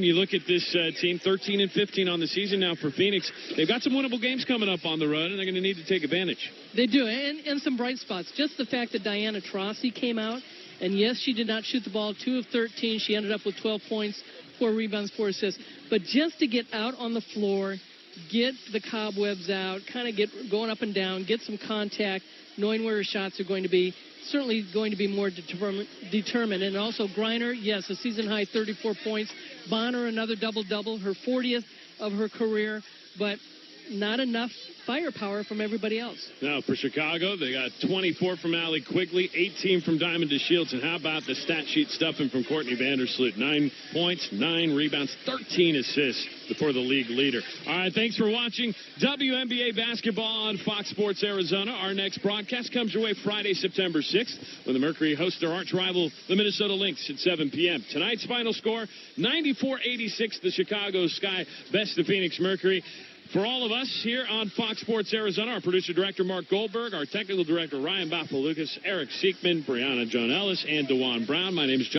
you look at this team, 13-15 on the season now for Phoenix. They've got some winnable games coming up on the road, and they're going to need to take advantage. They do, and some bright spots. Just the fact that Diana Taurasi came out, and yes, she did not shoot the ball 2 of 13. She ended up with 12 points. 4 rebounds, 4 assists. But just to get out on the floor, get the cobwebs out, kind of get going up and down, get some contact, knowing where her shots are going to be, certainly going to be more determined. And also Griner, yes, a season-high 34 points. Bonner, another double-double, her 40th of her career. But not enough firepower from everybody else. Now, for Chicago, they got 24 from Allie Quigley, 18 from Diamond DeShields, and how about the stat sheet stuffing from Courtney Vandersloot? 9 points, 9 rebounds, 13 assists for the league leader. All right, thanks for watching WNBA basketball on Fox Sports Arizona. Our next broadcast comes your way Friday, September 6th, when the Mercury hosts their arch rival, the Minnesota Lynx, at 7 p.m. Tonight's final score, 94-86, the Chicago Sky best the Phoenix Mercury. For all of us here on Fox Sports Arizona, our producer-director Mark Goldberg, our technical director Ryan Bafalukas, Eric Siekman, Brianna Joan Ellis, and DeJuan Brown. My name is John.